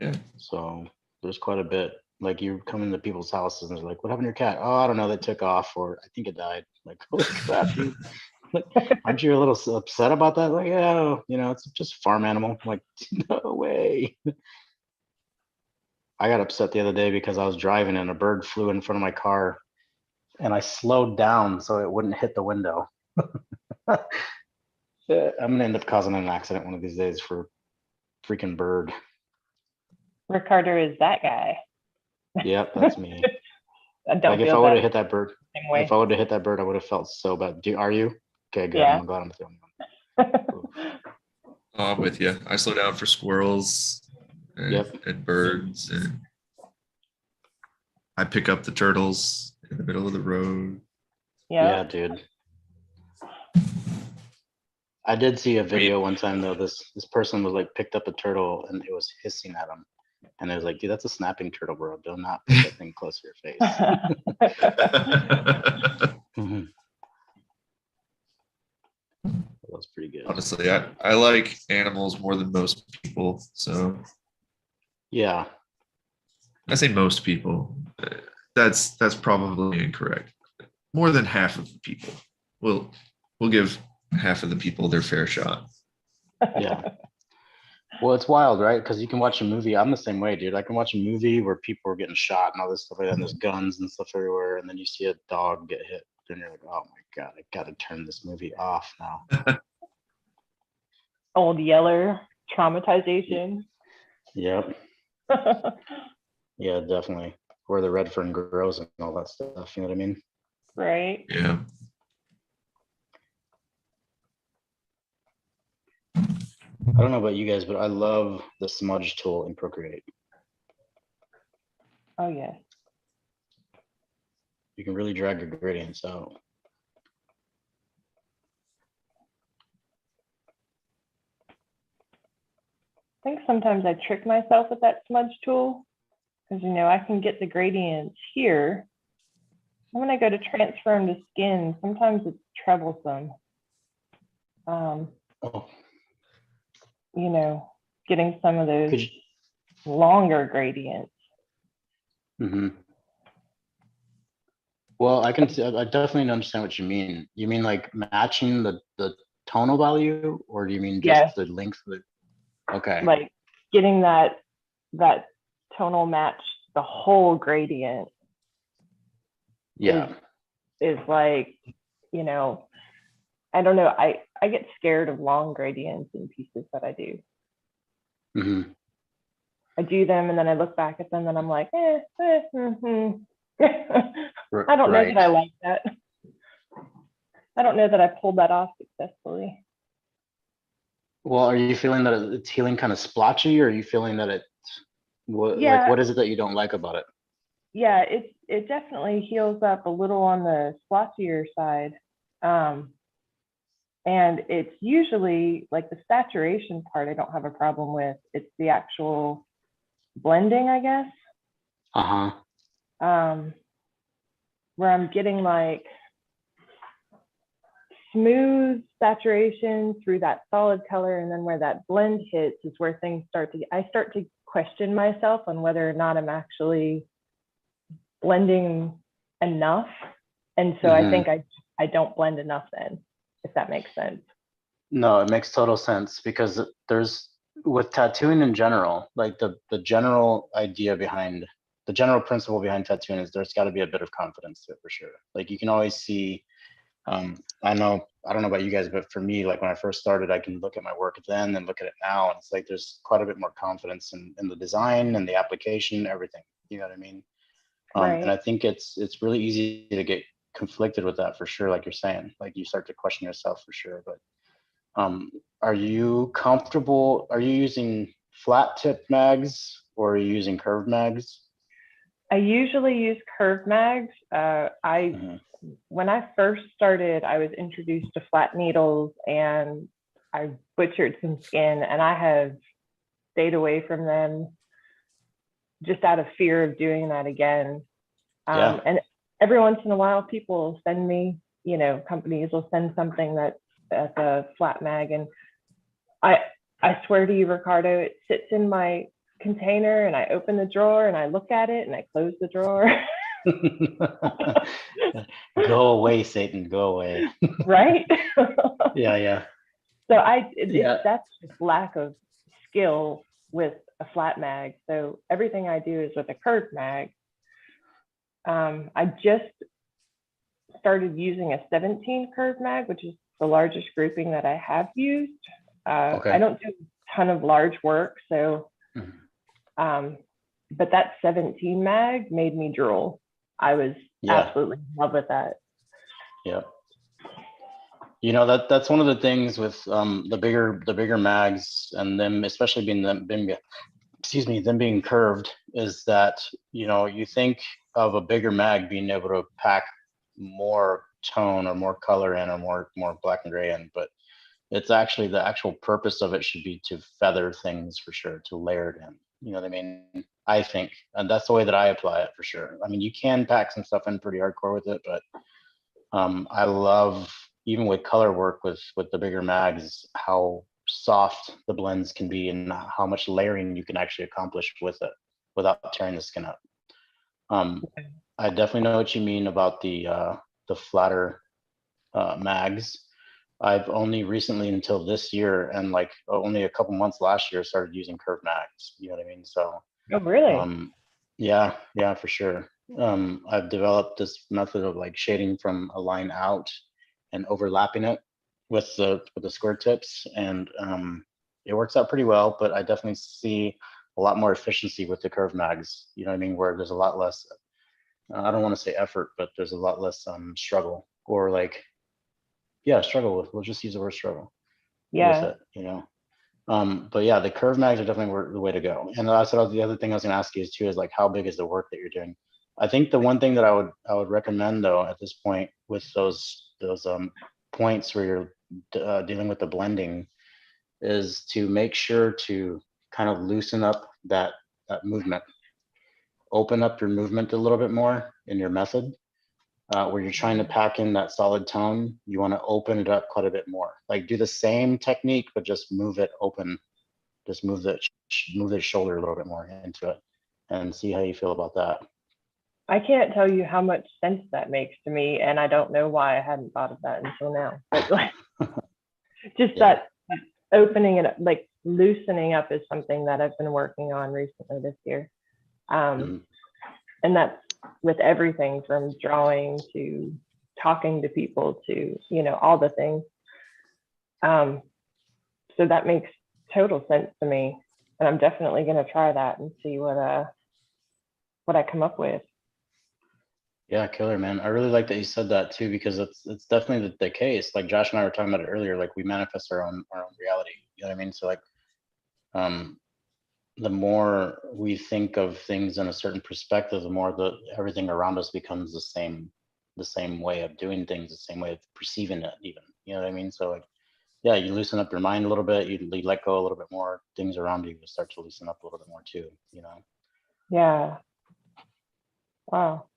Yeah. So there's quite a bit. Like you come into people's houses and they're like, what happened to your cat? Oh, I don't know, they took off, or I think it died. Like, holy crap, dude. Like, aren't you a little upset about that? Like, yeah, you know, it's just a farm animal. I'm like, no way. I got upset the other day because I was driving and a bird flew in front of my car and I slowed down so it wouldn't hit the window. I'm gonna end up causing an accident one of these days for freaking bird. Ricardo is that guy. Yep, that's me. I don't Like if feel I would have that hit that bird, same way. if I would have hit that bird, I would have felt so bad. Are you? Okay, good. Yeah. I'm glad I'm the only one. Oh, I'm with you. I slow down for squirrels and, Yep. and birds, and I pick up the turtles in the middle of the road. Yeah, dude. I did see a video one time though. This person was like picked up a turtle and it was hissing at him, and I was like, dude, that's a snapping turtle, bro. Do not put that thing close to your face. Mhm. That was pretty good. Honestly, I like animals more than most people. So Yeah. I say most people. That's probably incorrect. More than half of the people. We'll give half of the people their fair shot. Yeah. Well, it's wild, right? Because you can watch a movie. I'm the same way, dude. I can watch a movie where people are getting shot and all this stuff like that, and there's guns and stuff everywhere, and then you see a dog get hit, and you're like, oh my God, I gotta turn this movie off now. Old Yeller traumatization. Yep. Yeah, definitely. Where the red fern grows and all that stuff. You know what I mean? Right. Yeah. I don't know about you guys, but I love the smudge tool in Procreate. Oh yeah. You can really drag your gradients out. I think sometimes I trick myself with that smudge tool because, you know, I can get the gradients here. And when I go to transfer them to skin, sometimes it's troublesome. Oh, You know, getting some of those could you? longer gradients. Mm-hmm. Well, I definitely understand what you mean. You mean like matching the tonal value, or do you mean just Yes. the length of the? Okay. Like getting that tonal match, the whole gradient. Yeah. Is like, you know, I don't know. I get scared of long gradients in pieces that I do. Mm-hmm. I do them and then I look back at them and I'm like, I don't know that I like that. I don't know that I pulled that off successfully. Well, are you feeling that it's feeling kind of splotchy, or are you feeling that Yeah. what is it that you don't like about it? Yeah, it definitely heals up a little on the splotchier side. And it's usually like the saturation part I don't have a problem with. It's the actual blending, I guess. Where I'm getting like smooth saturation through that solid color, and then where that blend hits is where things I start to question myself on whether or not I'm actually blending enough. And so I think I don't blend enough then, if that makes sense. No, it makes total sense, because there's, with tattooing in general, like the general idea behind, the general principle behind tattooing is there's got to be a bit of confidence to it for sure. Like you can always see I don't know about you guys, but for me, like when I first started, I can look at my work then and look at it now, and it's like there's quite a bit more confidence in the design and the application, everything. You know what I mean? And I Right. think it's really easy to get conflicted with that for sure, like you're saying. Like you start to question yourself for sure. But are you comfortable? Are you using flat tip mags or are you using curved mags? I usually use curved mags. Mhm. When I first started, I was introduced to flat needles and I butchered some skin, and I have stayed away from them just out of fear of doing that again. Yeah. And every once in a while, people will send me, companies will send something that's a flat mag, and I I swear to you, Ricardo, it sits in my container, and I open the drawer and I look at it and I close the drawer. Go away, Satan. Go away. Right? Yeah, yeah, So yeah. that's just lack of skill with a flat mag. So everything I do is with a curved mag. I just started using a 17 curve mag, which is the largest grouping that I have used. I Okay. don't do a ton of large work, so Mhm. but that 17 mag made me drool. I was Yeah, absolutely in love with that. yeah. That's one of the things with the bigger mags and them, especially being excuse me, them being curved, is that you think of a bigger mag being able to pack more tone or more color in or more black and gray in, but it's actually the actual purpose of it should be to feather things for sure, to layer it in. You know what I mean? I think, and that's the way that I apply it for sure. I mean, you can pack some stuff in pretty hardcore with it, but I love, even with color work with the bigger mags, how soft the blends can be and how much layering you can actually accomplish with it without tearing the skin up. Um, I definitely know what you mean about the flatter mags. I've only recently, until this year and like only a couple months last year, started using curved mags. You know what I mean? So Oh, really? um, yeah, yeah, for sure. I've developed this method of like shading from a line out and overlapping it with the square tips, and it works out pretty well. But I definitely see a lot more efficiency with the curved mags. You know what I mean? Where there's a lot less. I don't want to say effort, but there's a lot less struggle or like, yeah, struggle with. We'll just use the word struggle with Yeah. it. But yeah, the curve mags are definitely the way to go. And that's what the other thing I was gonna ask you is too, is like how big is the work that you're doing? I think the one thing that I would recommend though at this point with those points where you're dealing with the blending is to make sure to kind of loosen up that movement, open up your movement a little bit more in your method. Where you're trying to pack in that solid tone, you want to open it up quite a bit more. Like do the same technique, but just move it open, just move the shoulder a little bit more into it and see how you feel about that. I can't tell you how much sense that makes to me, and I don't know why I hadn't thought of that until now. But like, just Yeah. that opening it up, like loosening up, is something that I've been working on recently this year. Mhm. And that's with everything from drawing to talking to people to, all the things. Um, so that makes total sense to me. And I'm definitely going to try that and see what I come up with. Yeah, killer, man. I really like that you said that too, because it's definitely the case. Like Josh and I were talking about it earlier. Like we manifest our own reality. You know what I mean? So like, um, the more we think of things in a certain perspective, the more everything around us becomes the same way of doing things, the same way of perceiving it. Even, you know what I mean? So like, yeah, you loosen up your mind a little bit. You let go a little bit more. Things around you will start to loosen up a little bit more too. Yeah. Wow.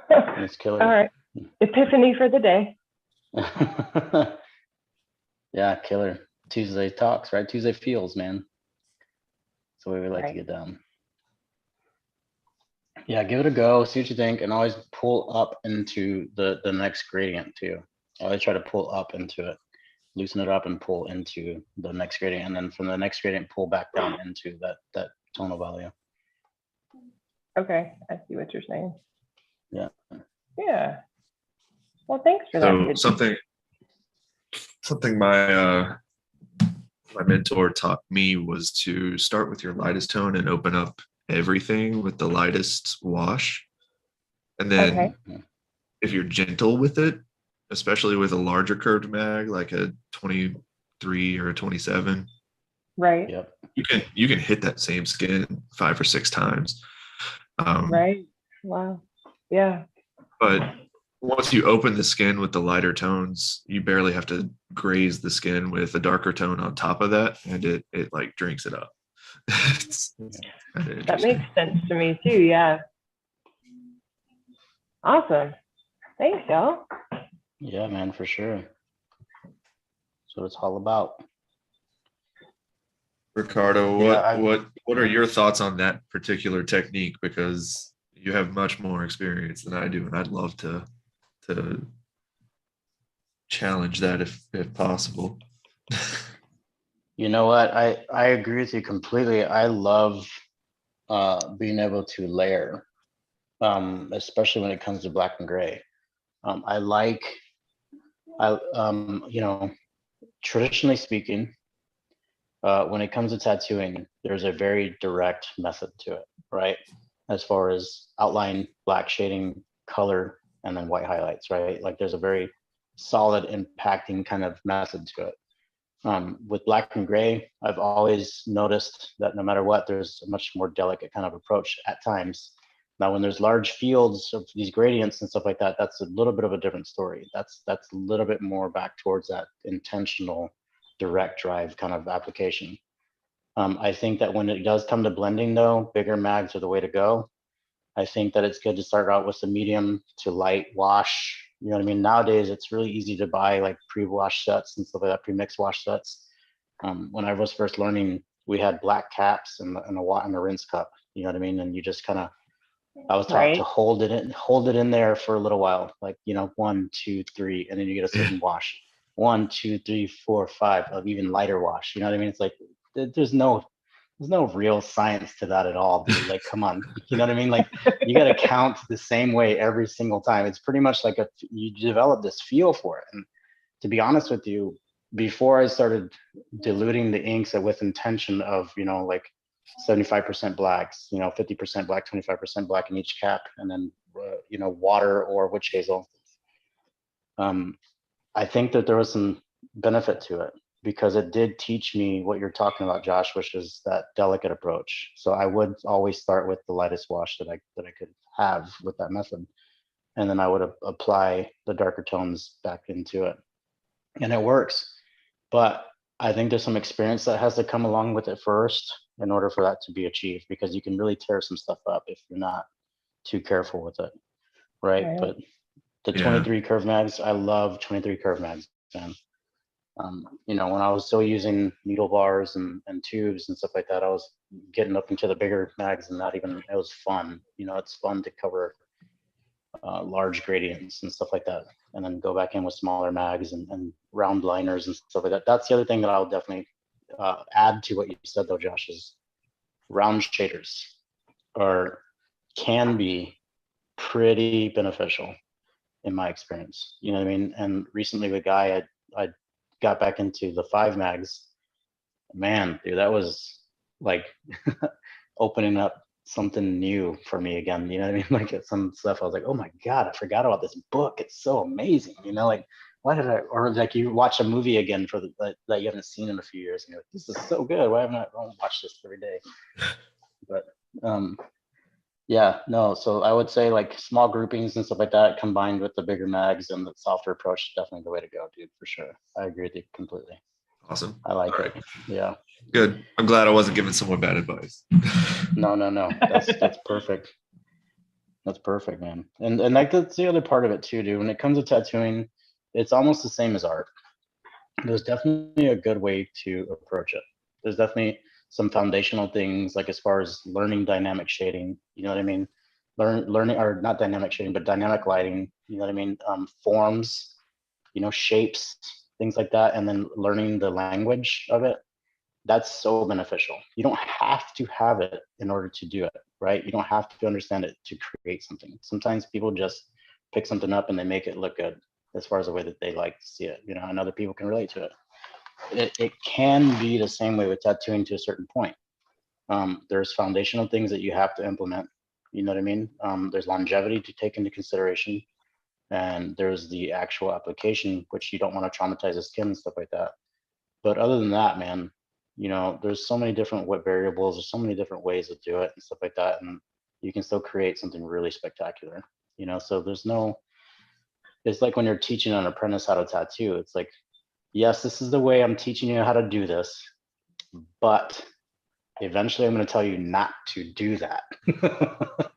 It's All killer. right. Epiphany for the day. Yeah, killer. Tuesday talks, right? Tuesday feels, man. That's the way we like to Right. get down. Yeah, give it a go, see what you think, and always pull up into the next gradient too. Always try to pull up into it, loosen it up and pull into the next gradient, and then from the next gradient pull back down into that tonal value. Okay. I see what you're saying. Yeah. Yeah. Well, thanks for that. So Good. something my mentor taught me was to start with your lightest tone and open up everything with the lightest wash. And then Okay. if you're gentle with it, especially with a larger curved mag, like a 23 or a 27, Right. Yep. you can hit that same skin 5 or 6 times. Right. Wow. Yeah. But once you open the skin with the lighter tones, you barely have to graze the skin with a darker tone on top of that, and it like drinks it up. It's kind of That makes interesting. sense to me too. Yeah. Awesome. Thanks, y'all. Yeah, man, for sure. That's what it's all about. Ricardo, Yeah, what are your thoughts on that particular technique? Because you have much more experience than I do, and I'd love to challenge that if possible. you know what? I agree with you completely. I love being able to layer, especially when it comes to black and gray. You know, traditionally speaking, when it comes to tattooing, there's a very direct method to it, right? As far as outline, black shading, color, and then white highlights, right? Like there's a very solid impacting kind of method to it. With black and gray, I've always noticed that no matter what, there's a much more delicate kind of approach at times. Now, when there's large fields of these gradients and stuff like that, that's a little bit of a different story. That's a little bit more back towards that intentional direct drive kind of application. I think that when it does come to blending though, bigger mags are the way to go. I think that it's good to start out with some medium to light wash. You know what I mean? Nowadays, it's really easy to buy like pre-wash sets and stuff like that, pre-mixed wash sets. When I was first learning, we had black caps and a rinse cup. You know what I mean? And you just kind of, I was taught to hold it in there for a little while, like, you know, 1, 2, 3, and then you get a certain wash. 1, 2, 3, 4, 5 of even lighter wash. You know what I mean? It's like there's no real science to that at all, dude. Like, come on, you know what I mean? Like, you got to count the same way every single time. It's pretty much like you develop this feel for it. And to be honest with you, before I started diluting the inks with intention of, you know, like 75% blacks, you know, 50% black, 25% black in each cap, and then, you know, water or witch hazel. I think that there was some benefit to it because it did teach me what you're talking about, Josh, which is that delicate approach. So I would always start with the lightest wash that I could have with that method. And then I would apply the darker tones back into it. And it works. But I think there's some experience that has to come along with it first in order for that to be achieved, because you can really tear some stuff up if you're not too careful with it. Right. But the 23 curve mags, I love 23 curve mags, man. You know, when I was still using needle bars and tubes and stuff like that, I was getting up into the bigger mags and it was fun. You know, it's fun to cover large gradients and stuff like that, and then go back in with smaller mags and round liners and stuff like that. That's the other thing that I'll definitely add to what you said though, Josh, is round shaders can be pretty beneficial in my experience. You know what I mean? And recently with Guy, I got back into the 5 mags. Man, dude, that was like opening up something new for me again. You know what I mean? Like at some stuff, I was like, oh my God, I forgot about this book. It's so amazing. You know, like or like you watch a movie again that you haven't seen in a few years and you're like, this is so good. Why haven't I watched this every day? But yeah, no. So I would say like small groupings and stuff like that combined with the bigger mags and the softer approach is definitely the way to go, dude, for sure. I agree with you completely. Awesome. I like it. Yeah. Good. I'm glad I wasn't giving someone bad advice. No. That's perfect. That's perfect, man. And like that's the other part of it too, dude. When it comes to tattooing, it's almost the same as art. There's definitely a good way to approach it. There's definitely some foundational things, like as far as learning dynamic shading, you know what I mean? Learning, or not dynamic shading, but dynamic lighting, you know what I mean? Forms, you know, shapes, things like that. And then learning the language of it. That's so beneficial. You don't have to have it in order to do it, right? You don't have to understand it to create something. Sometimes people just pick something up and they make it look good. as far as the way that they like to see it, and other people can relate to it. It can be the same way with tattooing to a certain point. There's foundational things that you have to implement. You know what I mean? There's longevity to take into consideration, and there's the actual application, which you don't want to traumatize the skin and stuff like that. But other than that, man, there's so many different variables. There's so many different ways to do it and stuff like that, and you can still create something really spectacular. So it's like when you're teaching an apprentice how to tattoo. It's like, yes, this is the way I'm teaching you how to do this, but eventually I'm going to tell you not to do that.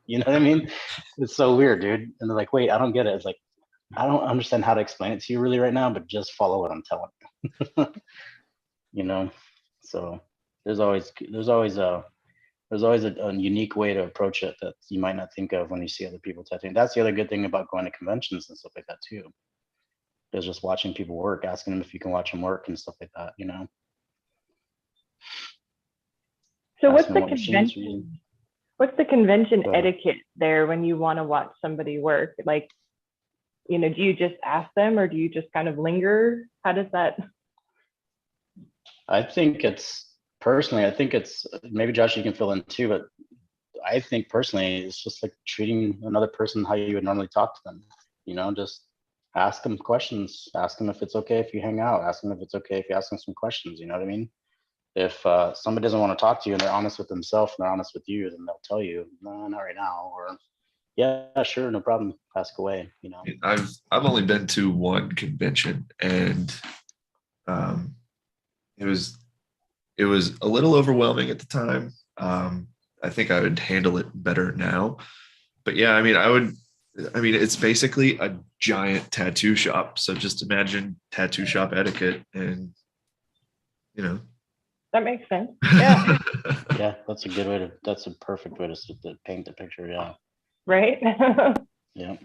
You know what I mean? It's so weird, dude. And they're like, wait, I don't get it. It's like, I don't understand how to explain it to you really right now, but just follow what I'm telling you. So there's always a unique way to approach it that you might not think of when you see other people tattooing. That's the other good thing about going to conventions and stuff like that too. Is just watching people work, asking them if you can watch them work and stuff like that. So what's Asking the what machines you're convention? using. What's the convention Go ahead. etiquette there when you want to watch somebody work? Like, do you just ask them, or do you just kind of linger? How does that? I think it's maybe Josh, you can fill in too, but I think personally, it's just like treating another person how you would normally talk to them. Just ask them questions, ask them if it's okay if you hang out, ask them if it's okay if you ask them some questions. You know what I mean? If somebody doesn't want to talk to you and they're honest with themselves and they're honest with you, then they'll tell you, no, not right now, or yeah, sure, no problem, ask away. I've only been to one convention, and it was a little overwhelming at the time. I think I would handle it better now, but yeah, I mean, it's basically a giant tattoo shop. So just imagine tattoo shop etiquette, and That makes sense. Yeah. Yeah, that's a perfect way to paint the picture. Yeah. Right. Yeah.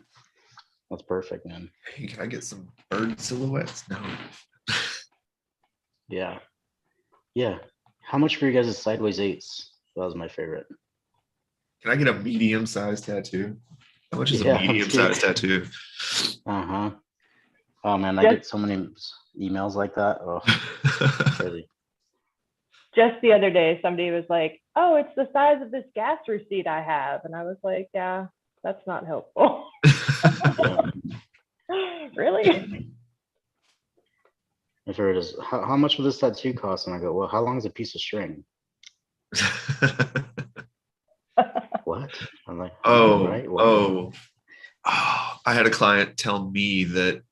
That's perfect, man. Hey, can I get some bird silhouettes? No. Yeah. Yeah. How much for you guys' sideways eights? That was my favorite. Can I get a medium-sized tattoo? How much is Yeah, a medium-sized tattoo? Uh-huh. Oh man, I Yes. get so many emails like that. Oh, crazy. Just the other day, somebody was like, "Oh, it's the size of this gas receipt I have," and I was like, "Yeah, that's not helpful." Yeah. Really? I've heard is how much will this tattoo cost? And I go, well, how long is a piece of string? What? I'm like, Oh, right? What? oh, I had a client tell me that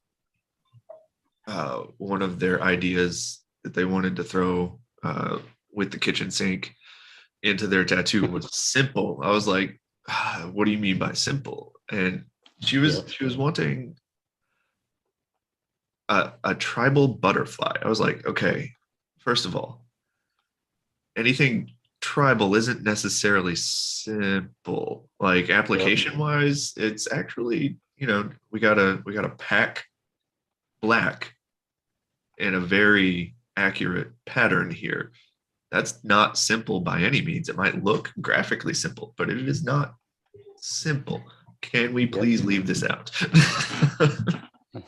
one of their ideas that they wanted to throw with the kitchen sink into their tattoo was simple. I was like, what do you mean by simple? And she was wanting a tribal butterfly. I was like, okay, first of all, anything tribal isn't necessarily simple. Like application wise, it's actually, we gotta pack black in a very accurate pattern here. That's not simple by any means. It might look graphically simple, but it is not simple. Can we please leave this out?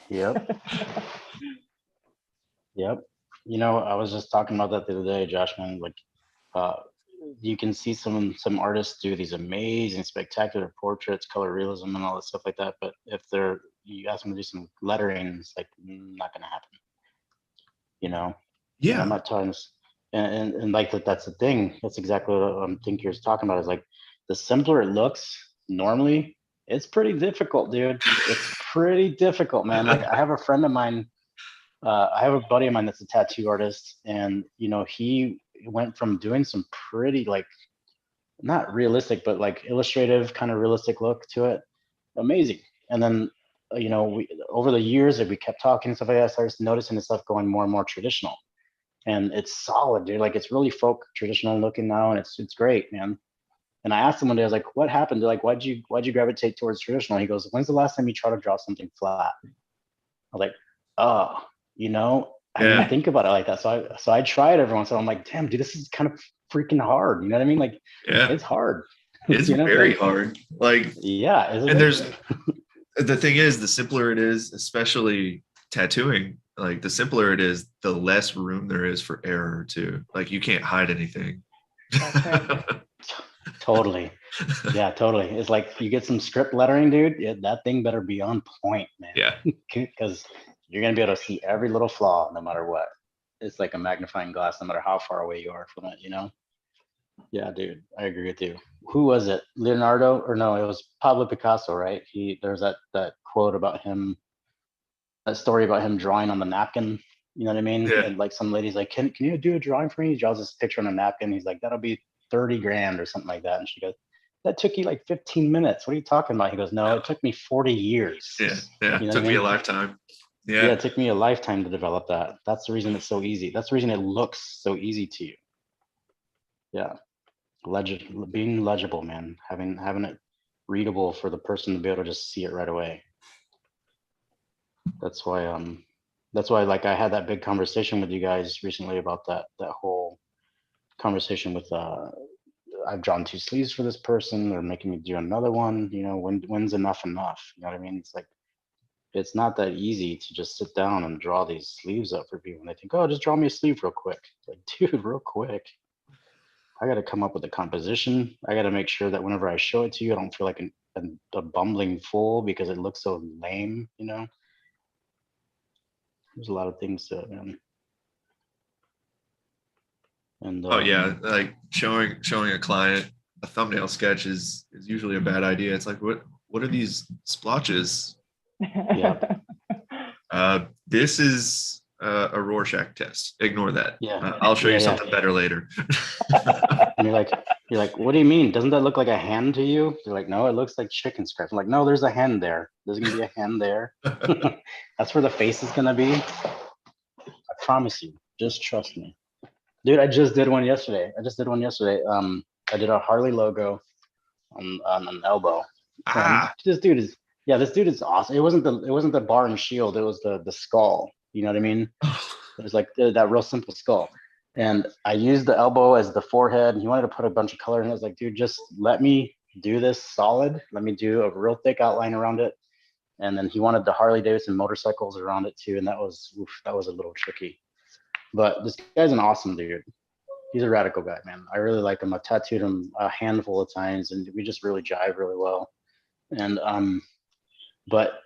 Yep. Yep. I was just talking about that the other day, Josh, man. Like, you can see some artists do these amazing, spectacular portraits, color realism, and all that stuff like that. But if you ask them to do some lettering, it's like not gonna happen. Yeah. I'm not talking, and like that's the thing. That's exactly what I think you're talking about. Is like the simpler it looks normally, it's pretty difficult, dude. It's pretty difficult, man. Like I have a friend of mine. I have a buddy of mine that's a tattoo artist, and he went from doing some pretty like not realistic, but like illustrative kind of realistic look to it, amazing. And then we over the years that we kept talking and stuff like that, I started noticing this stuff going more and more traditional, and it's solid, dude. Like it's really folk traditional looking now, and it's great, man. And I asked him one day, I was like, what happened? They're like, why'd you gravitate towards traditional? He goes, when's the last time you tried to draw something flat? I was like, oh, I didn't think about it like that. So I try it every once in a while. I'm like, damn, dude, this is kind of freaking hard. You know what I mean? Like, it's hard. It's very hard. Like, yeah. And the thing is, the simpler it is, especially tattooing, like the simpler it is, the less room there is for error too. Like you can't hide anything. That's right. Totally. Yeah, totally. It's like you get some script lettering, dude. Yeah, that thing better be on point, man. Yeah. Because you're gonna be able to see every little flaw no matter what. It's like a magnifying glass, no matter how far away you are from it, you know? Yeah, dude, I agree with you. Who was it? Leonardo, or no, it was Pablo Picasso, right? There's that quote about him, that story about him drawing on the napkin. You know what I mean? Yeah. And like some lady's like, can you do a drawing for me? He draws this picture on a napkin. He's like, that'll be 30 grand or something like that. And she goes, that took you like 15 minutes. What are you talking about? He goes, no, it took me 40 years. Yeah. Yeah. You know Took what I me a mean? lifetime. Yeah, Yeah. it took me a lifetime to develop that. That's the reason it's so easy. That's the reason it looks so easy to you. Yeah. Being legible, man. Having it readable for the person to be able to just see it right away. That's why like I had that big conversation with you guys recently about that whole conversation with I've drawn 2 sleeves for this person. They're making me do another one. You know, when's enough? You know what I mean? It's like, it's not that easy to just sit down and draw these sleeves up for people. And they think, oh, just draw me a sleeve real quick. It's like, dude, real quick. I got to come up with a composition. I got to make sure that whenever I show it to you, I don't feel like a bumbling fool because it looks so lame, you know? There's a lot of things to it, man. And Oh yeah. Like showing a client a thumbnail sketch is usually a bad idea. It's like, what are these splotches? Yeah. This is a Rorschach test. Ignore that. Yeah. I'll show you Yeah. something better later. And you're like, what do you mean? Doesn't that look like a hand to you? They're like, no, it looks like chicken scratch. I'm like, no, there's a hand there. There's gonna be a hand there. That's where the face is gonna be. I promise you. Just trust me. Dude, I just did one yesterday. I did a Harley logo on an elbow. And this dude is awesome. It wasn't the bar and shield, it was the skull. You know what I mean? It was like that real simple skull. And I used the elbow as the forehead. And he wanted to put a bunch of color in it. I was like, dude, just let me do this solid. Let me do a real thick outline around it. And then he wanted the Harley Davidson motorcycles around it too. And that was a little tricky. But this guy's an awesome dude. He's a radical guy, man. I really like him. I've tattooed him a handful of times and we just really jive really well. And but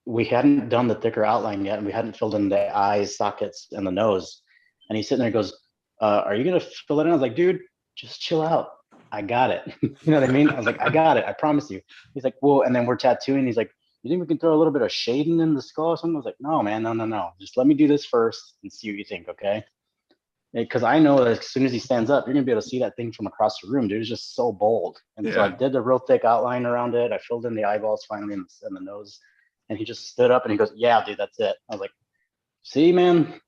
we hadn't done the thicker outline yet, and we hadn't filled in the eyes, sockets, and the nose. And he's sitting there and goes, are you gonna fill it in? I was like, dude, just chill out. I got it. You know what I mean? I was like, I got it. I promise you. He's like, well, and then we're tattooing. He's like, you think we can throw a little bit of shading in the skull or something? I was like, no, man, no. Just let me do this first and see what you think, okay? Because I know that as soon as he stands up, you're gonna be able to see that thing from across the room, dude. It's just so bold. And so I did the real thick outline around it. I filled in the eyeballs finally and the nose. And he just stood up and he goes, yeah, dude, that's it. I was like, see, man,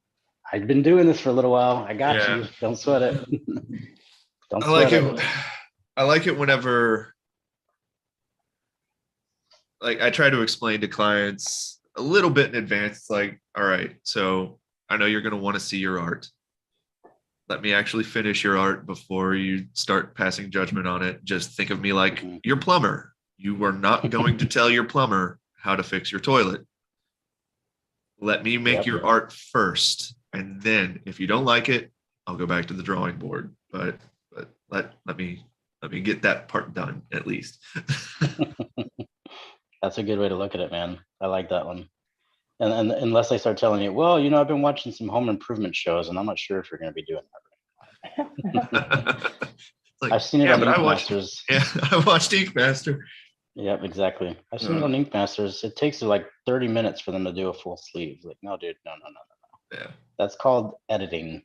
I've been doing this for a little while. I got you. Don't sweat it. Don't sweat it. I like it whenever, like, I try to explain to clients a little bit in advance. It's like, all right, so I know you're going to want to see your art. Let me actually finish your art before you start passing judgment on it. Just think of me like your plumber. You are not going to tell your plumber how to fix your toilet. Let me make your art first. And then if you don't like it, I'll go back to the drawing board. But let me get that part done at least. That's a good way to look at it, man. I like that one. And unless I start telling you, well, you know, I've been watching some home improvement shows and I'm not sure if you're going to be doing that. Like, I've seen it on Ink Masters. I watched Ink Master. Yep, exactly. I've seen it on Ink Masters. It takes like 30 minutes for them to do a full sleeve. Like, no, dude, no. Yeah. That's called editing.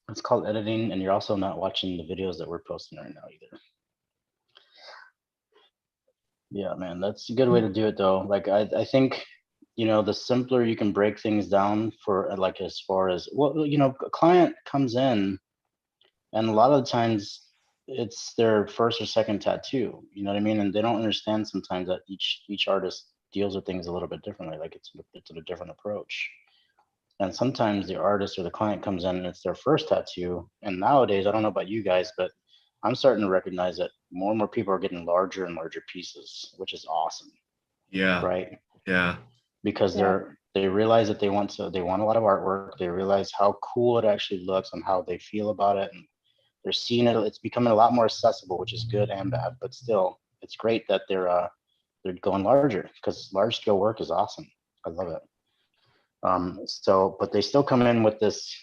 It's called editing, and you're also not watching the videos that we're posting right now either. Yeah, man, that's a good way to do it though. Like, I think, you know, the simpler you can break things down for, like, as far as, well, you know, a client comes in and a lot of the times it's their first or second tattoo, you know what I mean? And they don't understand sometimes that each artist deals with things a little bit differently. Like it's a different approach. And sometimes the artist or the client comes in and it's their first tattoo. And nowadays, I don't know about you guys, but I'm starting to recognize that more and more people are getting larger and larger pieces, which is awesome, Yeah. right? Yeah. Because Yeah. they realize that they want a lot of artwork. They realize how cool it actually looks and how they feel about it, and they're seeing it. It's becoming a lot more accessible, which is good and bad. But still, it's great that they're going larger, because large scale work is awesome. I love it. But they still come in with this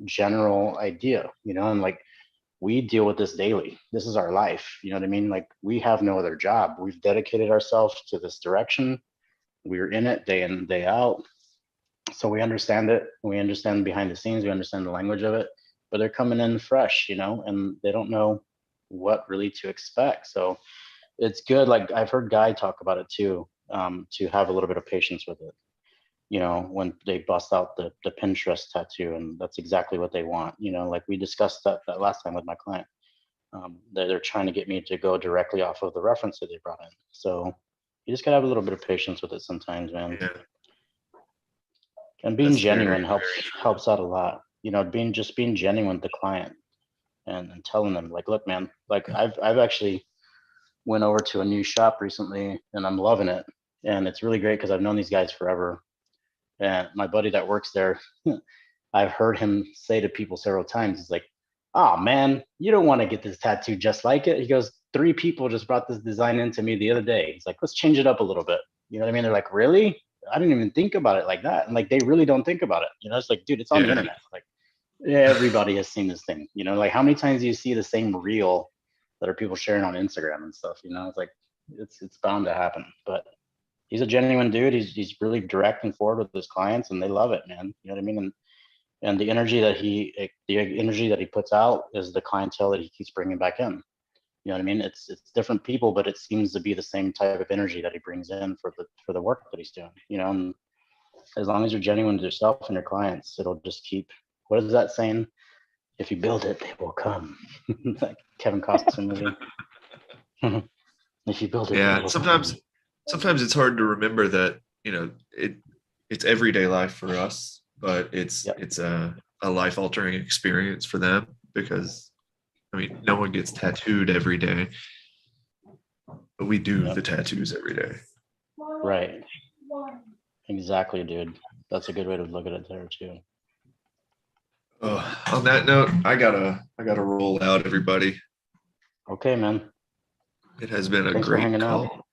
general idea, and like, we deal with this daily. This is our life. You know what I mean? Like, we have no other job. We've dedicated ourselves to this direction. We're in it day in, day out. So we understand it. We understand behind the scenes. We understand the language of it. But they're coming in fresh, and they don't know what really to expect. So it's good. Like, I've heard Guy talk about it too, to have a little bit of patience with it. When they bust out the Pinterest tattoo, and that's exactly what they want. Like we discussed that last time with my client. They're trying to get me to go directly off of the reference that they brought in. So you just gotta have a little bit of patience with it sometimes, man. Yeah. And being That's genuine very, helps out a lot. Being genuine with the client, and telling them, like, look, man, like, I've actually went over to a new shop recently, and I'm loving it. And it's really great because I've known these guys forever. And my buddy that works there, I've heard him say to people several times, he's like, oh man, you don't want to get this tattoo just like it. He goes, 3 people just brought this design into me the other day. He's like, let's change it up a little bit. You know what I mean? They're like, really? I didn't even think about it like that. And like, they really don't think about it. It's like, dude, it's on the yeah. internet. Like, everybody has seen this thing. Like, how many times do you see the same reel that are people sharing on Instagram and stuff? It's like, it's bound to happen. But he's a genuine dude. He's really direct and forward with his clients, and they love it, man. You know what I mean? And the energy that he puts out is the clientele that he keeps bringing back in. You know what I mean? It's different people, but it seems to be the same type of energy that he brings in for the work that he's doing. And as long as you're genuine to yourself and your clients, it'll just keep. What is that saying? If you build it, they will come. Like Kevin Costner movie. If you build it, Yeah. they will Sometimes come. it's hard to remember that, it's everyday life for us, but it's Yep. it's a life altering experience for them, because no one gets tattooed every day, but we do Yep. the tattoos every day. Right. Exactly, dude. That's a good way to look at it there too. Oh, on that note, I gotta roll out, everybody. Okay, man. It has been a Thanks for great hanging call. out.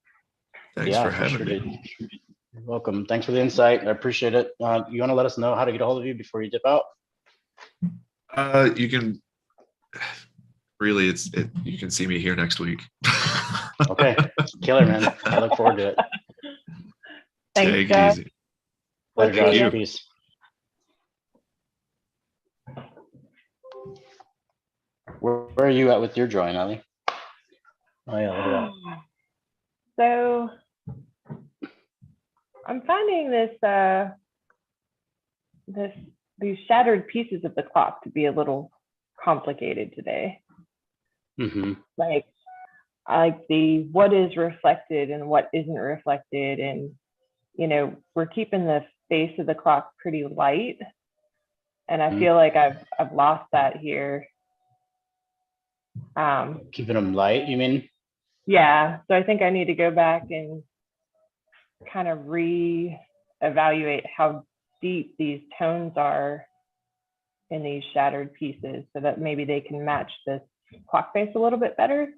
Thanks for having sure, me. dude. You're welcome. Thanks for the insight. I appreciate it. You want to let us know how to get a hold of you before you dip out? You can really, you can see me here next week. Okay. Killer, man. I look forward to it. Thanks, Take it Josh. easy. Later, Thank Josh. you. Peace. Where are you at with your drawing, Ali? Oh yeah, look at that. So I'm finding these shattered pieces of the clock to be a little complicated today. Mm-hmm. Like the what is reflected and what isn't reflected, and we're keeping the face of the clock pretty light, and I feel like I've lost that here. Keeping them light, you mean? Yeah, so I think I need to go back and kind of re-evaluate how deep these tones are in these shattered pieces, so that maybe they can match this clock face a little bit better.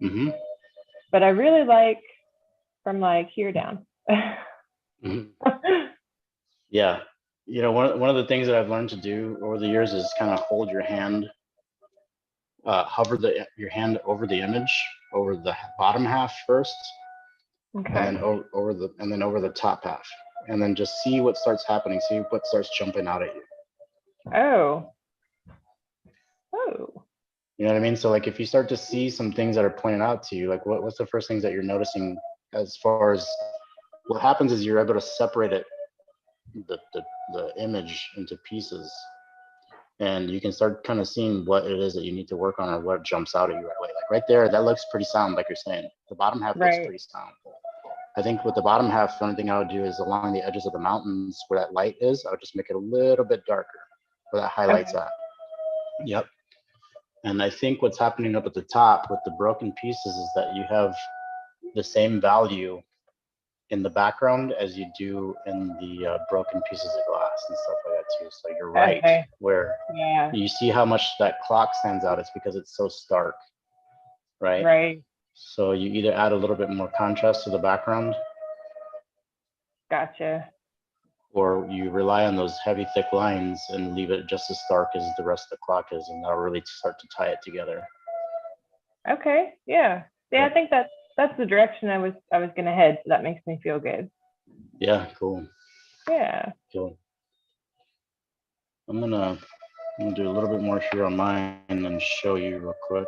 Mm-hmm. But I really like from like here down. Mm-hmm. Yeah. One of the things that I've learned to do over the years is kind of hold your hand, hover your hand over the image, over the bottom half first, Okay. and then over the top half, and then just see what starts happening. See what starts jumping out at you. Oh. You know what I mean? So like, if you start to see some things that are pointed out to you, like what's the first things that you're noticing? As far as what happens is you're able to separate it, the image into pieces, and you can start kind of seeing what it is that you need to work on, or what jumps out at you right away. Like right there, that looks pretty sound, like you're saying. The bottom half looks pretty sound. I think with the bottom half, the only thing I would do is along the edges of the mountains where that light is, I would just make it a little bit darker, where that highlight's at. Yep. And I think what's happening up at the top with the broken pieces is that you have the same value in the background as you do in the broken pieces of glass and stuff like that too. So you're right, Okay. where Yeah. you see how much that clock stands out. It's because it's so stark, right? Right. So you either add a little bit more contrast to the background, Gotcha. or you rely on those heavy, thick lines and leave it just as stark as the rest of the clock is, and that'll really start to tie it together. Okay. Yeah. Yeah. I Yep. think that's the direction I was gonna head. So that makes me feel good. Yeah, cool. Yeah. Cool. I'm gonna do a little bit more here on mine and then show you real quick.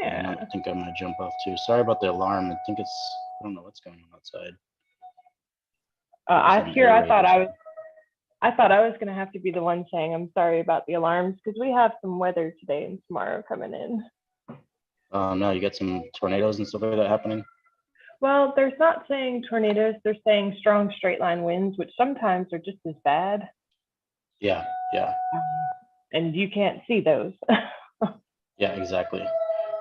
And I Yeah. think I'm gonna jump off too. Sorry about the alarm. I think it's, I don't know what's going on outside. I thought I was gonna have to be the one saying I'm sorry about the alarms because we have some weather today and tomorrow coming in. No, you got some tornadoes and stuff like that happening. Well, they're not saying tornadoes, they're saying strong straight line winds, which sometimes are just as bad. Yeah, yeah, And you can't see those. yeah, exactly.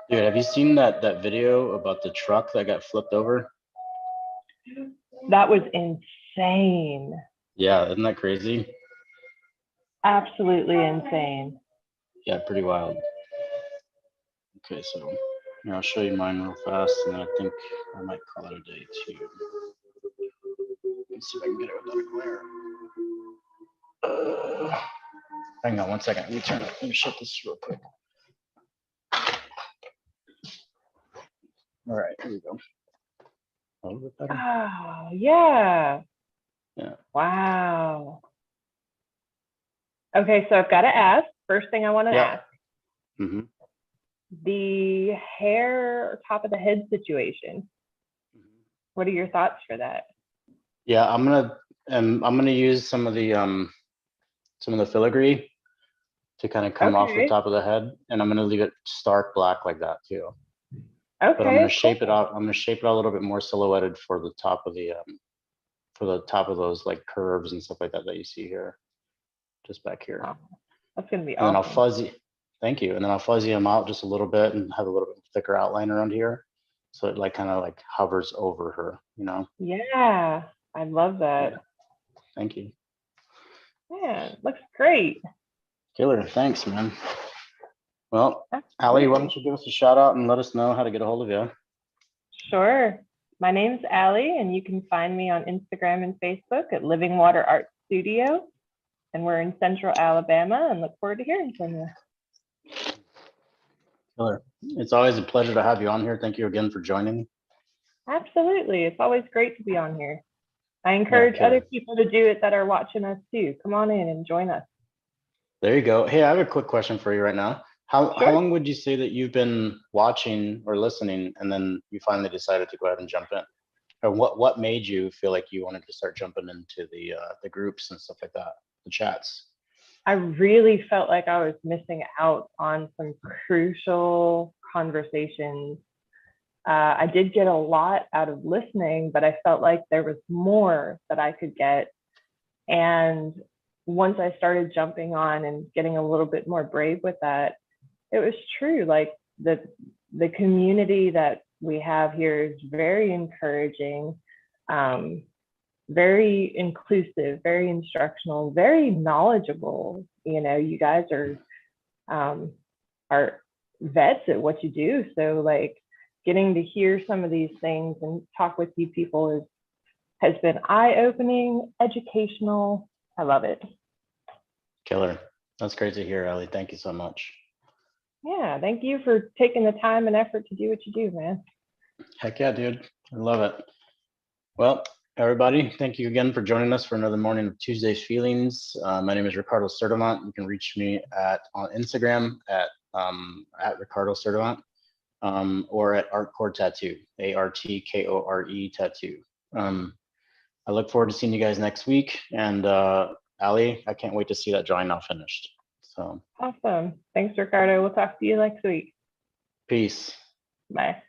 Dude, have you seen that video about the truck that got flipped over? That was insane. Yeah, isn't that crazy? Absolutely insane. Yeah, pretty wild. Okay, so here, I'll show you mine real fast, and then I think I might call it a day too. Let's see if I can get it without a glare. Hang on one second. Let me shut this real quick. All right, here we go. A little bit better. Oh, yeah. Yeah. Wow. Okay, so I've got to ask. First thing I want to ask. Mm-hmm. The hair or top of the head situation. What are your thoughts for that? Yeah, I'm gonna use some of the filigree to kind of come off the Okay. top of the head, and I'm gonna leave it stark black like that too. Okay. But I'm gonna shape it out. I'm gonna shape it out a little bit more silhouetted for the top of those like curves and stuff like that that you see here, just back here. Wow. That's gonna be And then I'll awesome. fuzzy. Thank you. And then I'll fuzzy them out just a little bit and have a little bit thicker outline around here, so it like kind of like hovers over her, you know. Yeah, I love that. Yeah. Thank you. Yeah, looks great. Killer. Thanks, man. Well, Absolutely. Allie, why don't you give us a shout out and let us know how to get a hold of you? Sure. My name's Allie, and you can find me on Instagram and Facebook at Living Water Art Studio. And we're in Central Alabama, and look forward to hearing from you. Killer. It's always a pleasure to have you on here. Thank you again for joining. Absolutely. It's always great to be on here. I encourage killer. other people to do it that are watching us too. Come on in and join us. There you go. Hey, I have a quick question for you right now. How Sure. long would you say that you've been watching or listening, and then you finally decided to go ahead and jump in? Or what made you feel like you wanted to start jumping into the groups and stuff like that, the chats? I really felt like I was missing out on some crucial conversations. I did get a lot out of listening, but I felt like there was more that I could get. And once I started jumping on and getting a little bit more brave with that, it was true. Like the community that we have here is very encouraging, very inclusive, very instructional, very knowledgeable. You know, you guys are vets at what you do. So like getting to hear some of these things and talk with you people has been eye-opening, educational. I love it. Killer. That's great to hear, Allie. Thank you so much. Yeah, thank you for taking the time and effort to do what you do, man. Heck yeah, dude. I love it. Well, everybody, thank you again for joining us for another morning of Tuesday's Feelings. My name is Ricardo Sturdivant. You can reach me on Instagram at Ricardo Sturdivant, or at Artcore Tattoo, ARTKORE Tattoo. I look forward to seeing you guys next week. And Allie, I can't wait to see that drawing now finished. So awesome. Thanks, Ricardo. We'll talk to you next week. peace. Bye.